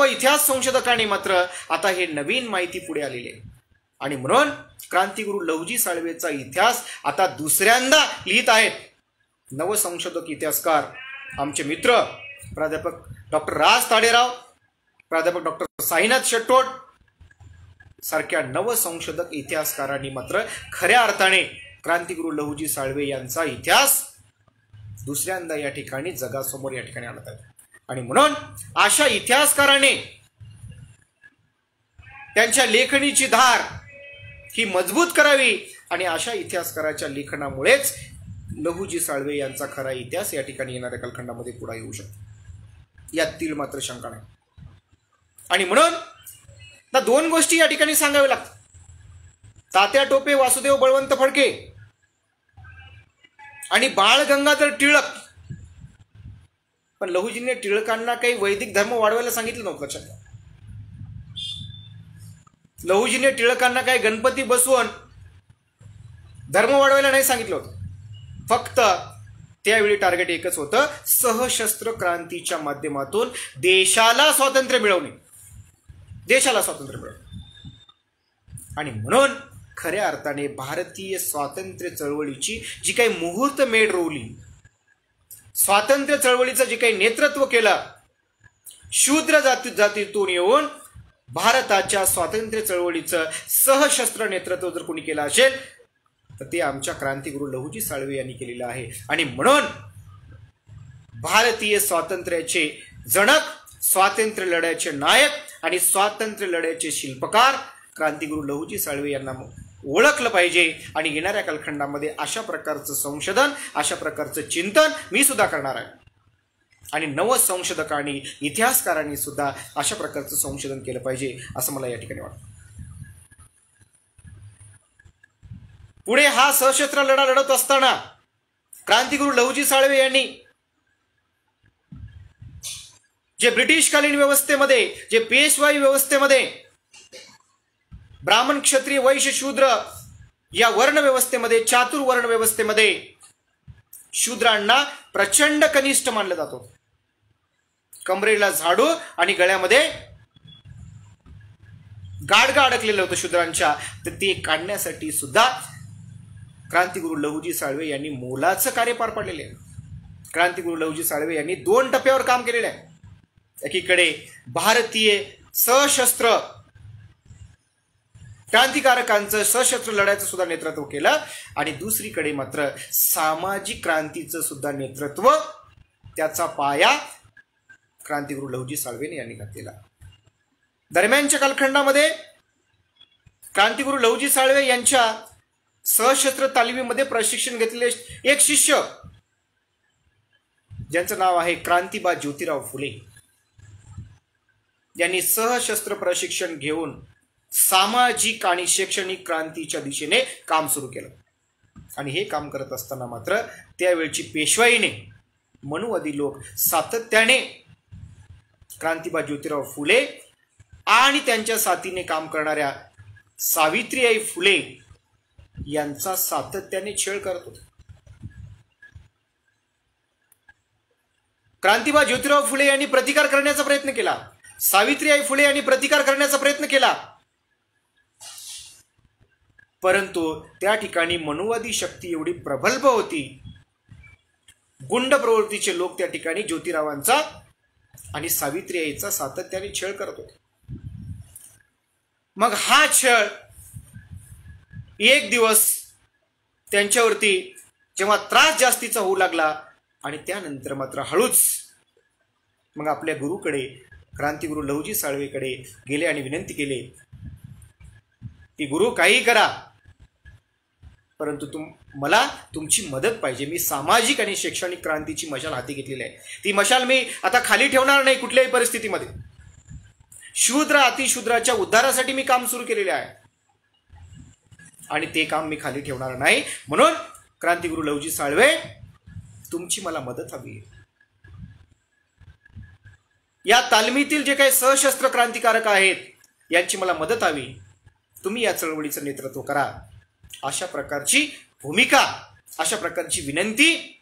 इतिहास संशोधकांनी मात्र आता हे नवीन माहिती पुढे आलेली आहे आणि म्हणून क्रांतिगुरू लहुजी साळवेचा इतिहास आता दुसऱ्यांदा लिहित आहेत नवसंशोधक इतिहासकार आमचे मित्र प्राध्यापक डॉक्टर राज ताडेराव, प्राध्यापक डॉक्टर साईनाथ शेट्टोड सारख्या नवसंशोधक इतिहासकारांनी मात्र खऱ्या अर्थाने क्रांतिगुरू लहुजी साळवे यांचा इतिहास दुसऱ्यांदा या ठिकाणी जगासमोर या ठिकाणी आणत आहे. आणि म्हणून अशा इतिहासकाराने त्यांच्या लेखणीची धार ही मजबूत करावी आणि अशा इतिहासकाराच्या लेखनामुळेच लहुजी साळवे यांचा खरा इतिहास या ठिकाणी येणाऱ्या कालखंडामध्ये पुढे येऊ शकतो, यातील मात्र शंका नाही. आणि म्हणून दोन गोष्टी या ठिकाणी सांगाव्या लागतात. तात्या टोपे, वासुदेव बळवंत फडके आणि बाळ गंगाधर टिळक. पण लहुजींनी टिळकांना काही वैदिक धर्म वाढवायला सांगितलं नव्हतं. लक्षात घ्या, लहुजींनी टिळकांना काही गणपती बसवून धर्म वाढवायला नाही सांगितलं होतं. फक्त त्यावेळी टार्गेट एकच होतं, सशस्त्र क्रांतीच्या माध्यमातून देशाला स्वातंत्र्य मिळवणे. आणि म्हणून खऱ्या अर्थाने भारतीय स्वातंत्र्य चळवळीची जी काही मुहूर्तमेढ रोवली, स्वातंत्र्य चळवळीचं जे काही नेतृत्व केलं, शूद्र जातीतून येऊन भारताच्या स्वातंत्र्य चळवळीचं सशस्त्र नेतृत्व जर कोणी केलं असेल तर ते आमच्या क्रांतिगुरू लहुजी साळवे यांनी केलेलं आहे. आणि म्हणून भारतीय स्वातंत्र्याचे जनक, स्वातंत्र्य लढ्याचे नायक आणि स्वातंत्र्य लढ्याचे शिल्पकार क्रांतिगुरू लहुजी साळवे यांना ओळखलं पाहिजे. आणि येणाऱ्या कालखंडामध्ये अशा प्रकारचं संशोधन, अशा प्रकारचं चिंतन मी सुद्धा करणार आहे आणि नवसंशोधकांनी, इतिहासकारांनी सुद्धा अशा प्रकारचं संशोधन केलं पाहिजे असं मला या ठिकाणी वाटतं. पुढे हा सशस्त्र लढा लढत असताना क्रांतिगुरू लहुजी साळवे यांनी जे ब्रिटिशकालीन व्यवस्थेमध्ये, जे पेशवाई व्यवस्थेमध्ये ब्राह्मण, क्षत्रिय, वैश्य, शूद्र या वर्ण व्यवस्थेमध्ये, चातुर्वर्ण व्यवस्थेमध्ये शूद्रांना प्रचंड कनिष्ठ मानलं जात होतं. कमरेला झाडू आणि गळ्यामध्ये गाडगं अडकलेलं होतं शूद्रांच्या, तर ते काढण्यासाठी सुद्धा क्रांतिगुरू लहुजी साळवे यांनी मोलाचं कार्य पार पाडलेले आहे. क्रांतिगुरू लहुजी साळवे यांनी 2 टप्प्यावर काम केलेलं आहे. एकीकडे भारतीय सशस्त्र क्रांतिकारकांचं सशस्त्र लढ्याचं सुद्धा नेतृत्व केलं आणि दुसरीकडे मात्र सामाजिक क्रांतीचं सुद्धा नेतृत्व, त्याचा पाया क्रांतिगुरू लहुजी साळवे यांनी घातलेला. दरम्यानच्या कालखंडामध्ये क्रांतिगुरू लहुजी साळवे यांच्या सशस्त्र तालिमीमध्ये प्रशिक्षण घेतलेले एक शिष्य, ज्यांचं नाव आहे क्रांतिबा ज्योतिराव फुले, यांनी सशस्त्र प्रशिक्षण घेऊन सामाजिक आणि शैक्षणिक क्रांतीच्या दिशेने काम सुरू केलं. आणि हे काम करत असताना मात्र त्यावेळची पेशवाईने, मनुवादी लोक सातत्याने क्रांतिबा ज्योतिराव फुले आणि त्यांच्या साथीने काम करणाऱ्या सावित्रीबाई फुले यांचा सातत्याने छळ करत होते. क्रांतिबा ज्योतिराव फुले यांनी प्रतिकार करण्याचा प्रयत्न केला, सावित्रीबाई फुले यांनी प्रतिकार करण्याचा प्रयत्न केला, परंतु त्या ठिकाणी मनुवादी शक्ती एवढी प्रबल होती, गुंड प्रवृत्तीचे लोक त्या ठिकाणी ज्योतिरावांचा आणि सावित्रीबाईचा सातत्याने छळ करत होते. मग हा छळ एक दिवस त्यांच्यावरती जेव्हा त्रास जास्तीचा होऊ लागला आणि त्यानंतर मात्र हळूच मग आपल्या गुरुकडे, क्रांतिगुरू लहुजी साळवेकडे गेले आणि विनंती केली की गुरु काही करा, परंतु मला तुमची मदत पाहिजे. मी सामाजिक आणि शैक्षणिक क्रांतीची मशाल हाती घेतलेली आहे. ती मशाल मी आता खाली ठेवणार नाही कुठल्याही परिस्थितीमध्ये. शूद्र अतिशूद्राच्या उद्धारासाठी मी काम सुरू केलेले आहे आणि ते काम मी खाली ठेवणार नाही. म्हणून क्रांतिगुरू लहुजी साळवे, तुमची मला मदत हवी. या तालमीतील जे काही सशस्त्र क्रांतिकारक आहेत यांची मला मदत हवी. तुम्ही या चळवळीचं नेतृत्व करा. अशा प्रकारची भूमिका, अशा प्रकारची विनंती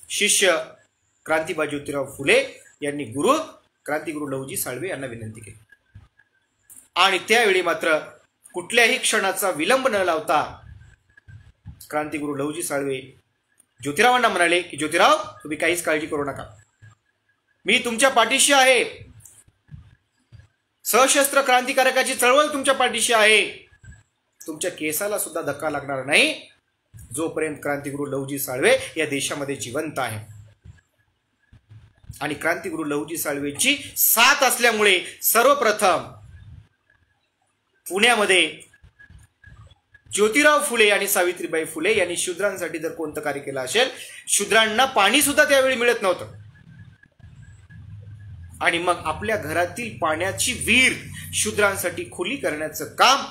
शिष्य क्रांतिबा ज्योतिराव फुले यांनी गुरु क्रांतिगुरू लहुजी साळवे यांना विनंती केली. आणि त्यावेळी मात्र कुठल्याही क्षणाचा विलंब न लावता क्रांतिगुरू लहुजी साळवे ज्योतिरावांना म्हणाले की ज्योतिराव, तुम्ही काहीच काळजी करू नका, मी तुमच्या पाठीशी आहे. सशस्त्र क्रांतिकारकाची चळवळ तुमच्या पाठीशी आहे. तुमच्या केसाला सुद्धा धक्का लागणार नाही जोपर्यंत क्रांतिगुरू लहुजी साळवे या देशामध्ये जिवंत आहे. आणि क्रांतिगुरू लहुजी साळवेची साथ असल्यामुळे सर्वप्रथम पुण्यामध्ये ज्योतिराव फुले आणि सावित्रीबाई फुले यांनी शूद्रांसाठी जर कोणतं कार्य केलं असेल, शूद्रांना पाणी सुद्धा त्यावेळी मिळत नव्हतं, आणि मग आपल्या घरातील पाण्याची विहीर शूद्रांसाठी खुली करण्याचं काम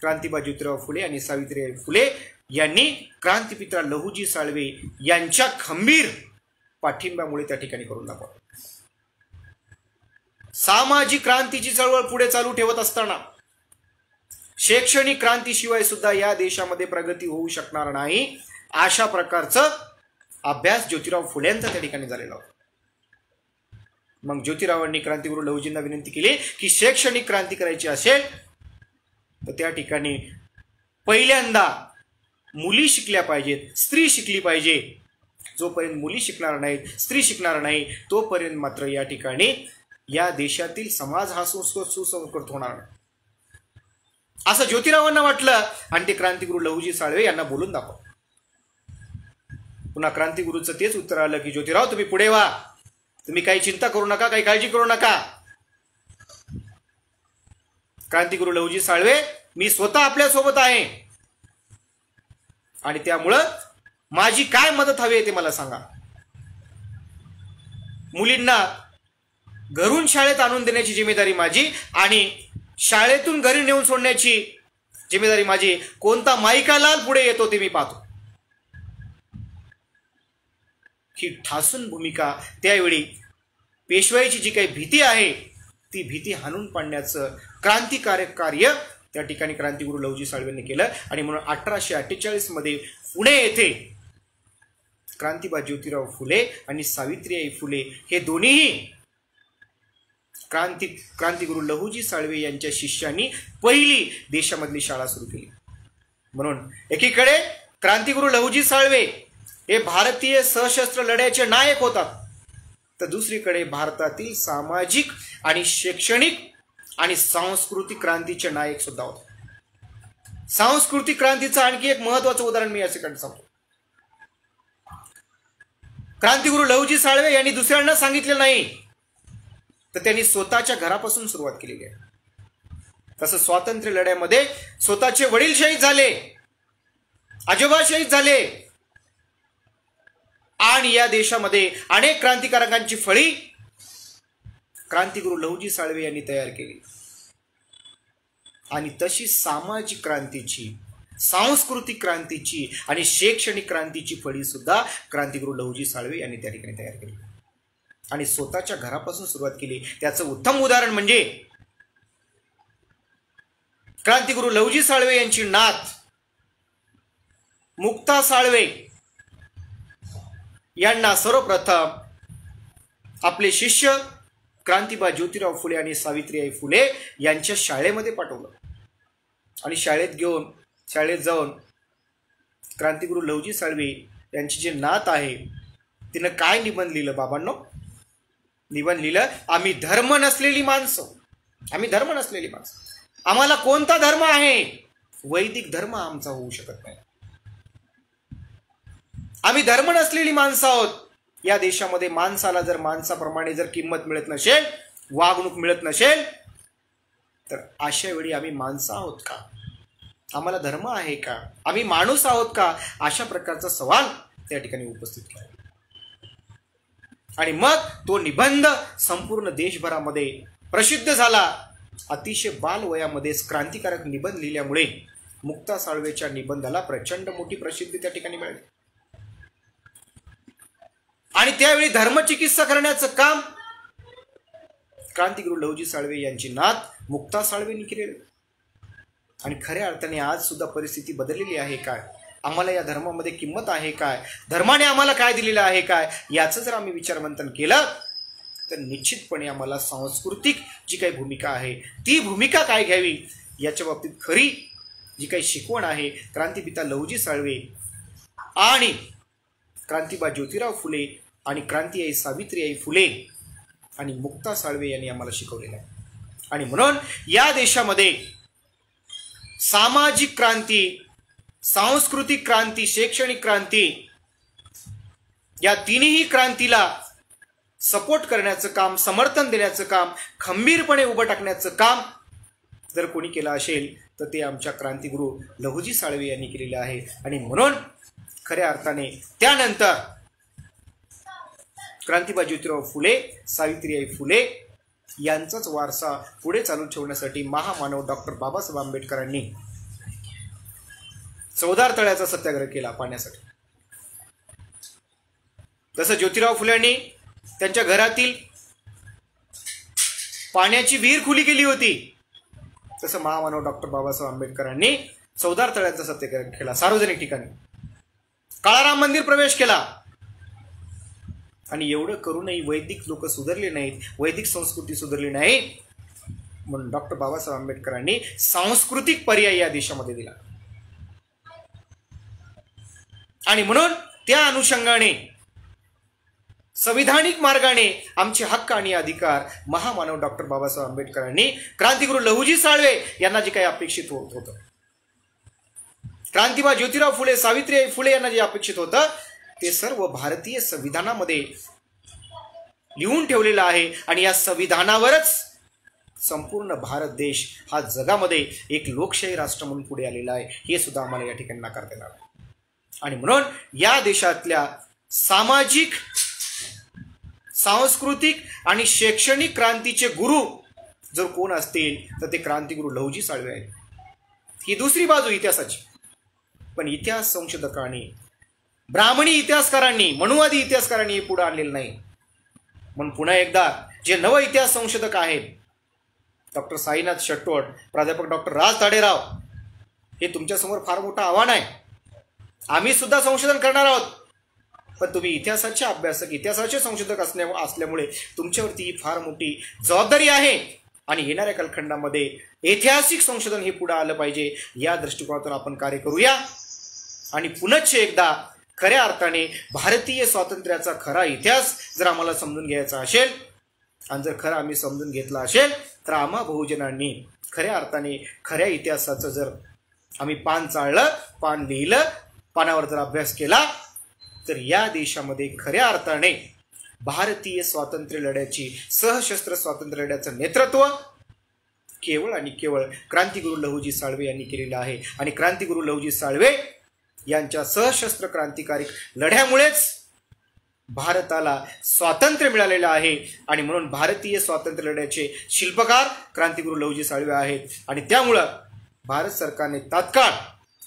क्रांतिबा ज्योतिराव फुले आणि सावित्रीबाई फुले यांनी क्रांतिपिता लहुजी साळवे यांच्या खंबीर पाठिंब्यामुळे त्या ठिकाणी करून दाखवलं. सामाजिक क्रांतीची चळवळ पुढे चालू ठेवत असताना शैक्षणिक क्रांतीशिवाय सुद्धा या देशामध्ये प्रगती होऊ शकणार नाही, अशा प्रकारचं अभ्यास ज्योतिराव फुलेंचा त्या ठिकाणी झालेला होता. मग ज्योतिरावांनी क्रांतिगुरू लहुजींना विनंती केली की शैक्षणिक क्रांती करायची असेल तर त्या ठिकाणी पहिल्यांदा मुली शिकल्या पाहिजेत, स्त्री शिकली पाहिजे. जोपर्यंत मुली शिकणार नाहीत, स्त्री शिकणार नाही, तोपर्यंत मात्र या ठिकाणी या देशातील समाज हा सुसंस्कृत होणार नाही, असं ज्योतिरावांना वाटलं. आणि ते क्रांतिगुरू लहुजी साळवे यांना बोलून दाखव. पुन्हा क्रांतिगुरूचं तेच उत्तर आलं की ज्योतिराव, तुम्ही पुढे व्हा, तुम्ही काही चिंता करू नका, काही काळजी करू नका. क्रांतिगुरू लहुजी साळवे, मी स्वतः आपल्या सोबत आहे आणि त्यामुळं माझी काय मदत हवी आहे ते मला सांगा. मुलींना घरून शाळेत आणून देण्याची जिम्मेदारी माझी आणि शाळेतून घरी नेऊन सोडण्याची जिम्मेदारी माझी. कोणता माईकालाल पुढे येतो ते मी पाहतो. ही ठासून भूमिका त्यावेळी पेशवाईची जी काही भीती आहे ती भीती हाणून पाडण्याचं क्रांतिकारक कार्य त्या ठिकाणी क्रांतिगुरू लहुजी साळवेंनी केलं. आणि म्हणून 1848 मध्ये पुणे येथे क्रांतिबा ज्योतिराव फुले आणि सावित्रीबाई फुले हे दोन्हीही क्रांतिगुरू लहुजी साळवे यांच्या शिष्यांनी पहिली देशामधली शाळा सुरू केली. म्हणून एकीकडे क्रांतिगुरू लहुजी साळवे हे भारतीय सशस्त्र लढ्याचे नायक होतात, तर दुसरीकडे भारतातील सामाजिक आणि शैक्षणिक आणि सांस्कृतिक क्रांतीचे नायक सुद्धा होते. सांस्कृतिक क्रांतीचं आणखी एक महत्वाचं उदाहरण मी या ठिकाणी सांगतो. क्रांतिगुरु लहुजी साळवे यांनी दुसऱ्यांना सांगितलं नाही, तर त्यांनी स्वतःच्या घरापासून सुरुवात केलेली आहे. तसं स्वातंत्र्य लढ्यामध्ये स्वतःचे वडील शहीद झाले, आजोबा शहीद झाले, आणि या देशामध्ये अनेक क्रांतिकारकांची फळी क्रांतिगुरु लहुजी साळवे यांनी तयार केली. आणि तशी सामाजिक क्रांतीची, सांस्कृतिक क्रांतीची आणि शैक्षणिक क्रांतीची फळी सुद्धा क्रांतिगुरु लहुजी साळवे यांनी त्या ठिकाणी तयार केली आणि स्वतःच्या घरापासून सुरुवात केली. त्याचं उत्तम उदाहरण म्हणजे क्रांतिगुरु लहुजी साळवे यांची नात मुक्ता साळवे यांना सर्वप्रथम आपले शिष्य क्रांतिबा ज्योतिराव फुले आणि सावित्रीबाई फुले यांच्या शाळेमध्ये पाठवलं. आणि शाळेत जाऊन क्रांतिगुरु लहुजी साळवे यांची जी नात आहे तिनं काय निबंध लिहिलं बाबांनो? निबंध लिहिलं, आम्ही धर्म नसलेली माणसं, आम्ही धर्म नसलेली माणसं. आम्हाला कोणता धर्म आहे? वैदिक धर्म आमचा होऊ शकत नाही. आम्ही धर्म नसलेली माणसं आहोत. या देशामध्ये माणसाला जर माणसाप्रमाणे जर किंमत मिळत नसेल, वागणूक मिळत नसेल, तर अशा वेळी आम्ही माणसं आहोत का? आम्हाला धर्म आहे का? आम्ही माणूस आहोत का? अशा प्रकारचा सवाल त्या ठिकाणी उपस्थित केला. आणि मग तो निबंध संपूर्ण देशभरामध्ये प्रसिद्ध झाला. अतिशय बालवयामध्येच क्रांतिकारक निबंध लिहिल्यामुळे मुक्ता साळवेच्या निबंधाला प्रचंड मोठी प्रसिद्धी त्या ठिकाणी मिळाली. आणि त्यावेळी धर्मचिकित्सा करण्याचं काम क्रांतिगुरु लहुजी साळवे यांची नात मुक्ता साळवेंनी केलेलं. आणि खऱ्या अर्थाने आज सुद्धा परिस्थिती बदललेली आहे काय? आम्हाला या धर्मामध्ये किंमत आहे काय? धर्माने आम्हाला काय दिलेलं आहे काय? याचं जर आम्ही विचारमंथन केलं तर निश्चितपणे आम्हाला सांस्कृतिक जी काही भूमिका आहे ती भूमिका काय घ्यावी याच्या बाबतीत खरी जी काही शिकवण आहे क्रांतिपिता लहुजी साळवे आणि क्रांतिबा ज्योतिराव फुले आणि क्रांतिआई सावित्रीबाई फुले आणि मुक्ता साळवे यांनी आम्हाला शिकवलेलं आहे. आणि म्हणून या देशामध्ये सामाजिक क्रांती, सांस्कृतिक क्रांती, शैक्षणिक क्रांती या तिन्ही क्रांतीला सपोर्ट करण्याचं काम, समर्थन देण्याचं काम, खंबीरपणे उभं टाकण्याचं काम जर कोणी केलं असेल तर ते आमच्या क्रांतिगुरु लहुजी साळवे यांनी केलेलं आहे. आणि म्हणून खऱ्या अर्थाने त्यानंतर क्रांतिबा ज्योतिराव फुले, सावित्रीबाई फुले यांचाच वारसा पुढे चालू ठेवण्यासाठी महामानव डॉक्टर बाबासाहेब आंबेडकरांनी चौदार तळ्याचा सत्याग्रह केला पाण्यासाठी. जसं ज्योतिराव फुल्यांनी त्यांच्या घरातील पाण्याची विहीर खुली केली होती, तसं महामानव डॉक्टर बाबासाहेब आंबेडकरांनी चौदार तळ्याचा सत्याग्रह केला. सार्वजनिक ठिकाणी काळाराम मंदिर प्रवेश केला. आणि एवढं करूनही वैदिक लोक सुधारले नाहीत, वैदिक संस्कृती सुधारली नाही, म्हणून डॉक्टर बाबासाहेब आंबेडकरांनी सांस्कृतिक पर्याय या देशामध्ये दिला. आणि म्हणून त्या अनुषंगाने संविधानिक मार्गाने आमचे हक्क आणि अधिकार महामानव डॉक्टर बाबासाहेब आंबेडकरांनी क्रांतिगुरु लहुजी साळवे यांना जे काही अपेक्षित होत होतं, क्रांतिबा ज्योतिराव फुले, सावित्रीबाई फुले यांना जे अपेक्षित होतं ते सर्व भारतीय संविधानामध्ये लिहून ठेवलेलं आहे. आणि या संविधानावरच संपूर्ण भारत देश हा जगामध्ये एक लोकशाही राष्ट्र म्हणून पुढे आलेला आहे. हे सुद्धा आम्हाला या ठिकाणी नाकारता येणार आहे. आणि म्हणून या देशातल्या सामाजिक, सांस्कृतिक आणि शैक्षणिक क्रांतीचे गुरु जर कोण असतील तर ते क्रांतिगुरु लहुजी साळवे आहेत. ही दुसरी बाजू इतिहासाची. पण इतिहास संशोधकांनी, ब्राह्मणी इतिहासकारांनी, मनुवादी इतिहासकारांनी हे पुढे आणलेलं नाही. म्हणून पुन्हा एकदा जे नव इतिहास संशोधक आहेत, डॉक्टर साईनाथ शटवट, प्राध्यापक डॉक्टर राज ताडेराव, हे तुमच्यासमोर फार मोठं आव्हान आहे. आम्ही सुद्धा संशोधन करणार आहोत, पण तुम्ही इतिहासाचे अभ्यासक, इतिहासाचे संशोधक असल्यामुळे तुमच्यावरती ही फार मोठी जबाबदारी आहे. आणि येणाऱ्या कालखंडामध्ये ऐतिहासिक संशोधन हे पुढे आलं पाहिजे. या दृष्टिकोनातून आपण कार्य करूया. आणि पुनश्च एकदा खऱ्या अर्थाने भारतीय स्वातंत्र्याचा खरा इतिहास जर आम्हाला समजून घ्यायचा असेल आणि जर खरं आम्ही समजून घेतलं असेल तर आम्हा बहुजनांनी खऱ्या अर्थाने खऱ्या इतिहासाचं जर आम्ही पान चाळलं, पान लिहिलं, पानावर जर अभ्यास केला तर या देशामध्ये खऱ्या अर्थाने भारतीय स्वातंत्र्य लढ्याची, सशस्त्र स्वातंत्र्य लढ्याचं नेतृत्व केवळ आणि केवळ क्रांतिगुरू लहुजी साळवे यांनी केलेलं आहे. आणि क्रांतिगुरू लहुजी साळवे यांच्या सशस्त्र क्रांतिकारी लढ्यामुळेच भारताला स्वातंत्र्य मिळालेलं आहे. आणि म्हणून भारतीय स्वातंत्र्य लढ्याचे शिल्पकार क्रांतिगुरू लहुजी साळवे आहेत. आणि त्यामुळं भारत सरकारने तात्काळ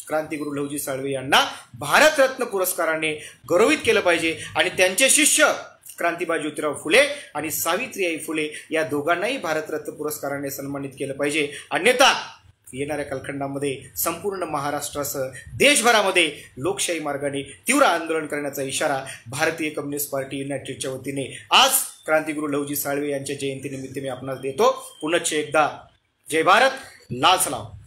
क्रांतिगुरू लहुजी साळवे यांना भारतरत्न पुरस्काराने गौरवित केलं पाहिजे. आणि त्यांचे शिष्य क्रांतिबा ज्योतिराव फुले आणि सावित्रीबाई फुले या दोघांनाही भारतरत्न पुरस्काराने सन्मानित केलं पाहिजे. अन्यथा येणाऱ्या कालखंडामध्ये संपूर्ण महाराष्ट्रासह देशभरामध्ये लोकशाही मार्गाने तीव्र आंदोलन करण्याचा इशारा भारतीय कम्युनिस्ट पार्टी युनायटेडच्या वतीने आज क्रांतिगुरू लहुजी साळवे यांच्या जयंतीनिमित्त मी आपणास देतो. पुनश्च एकदा जय भारत, लाल सलाम.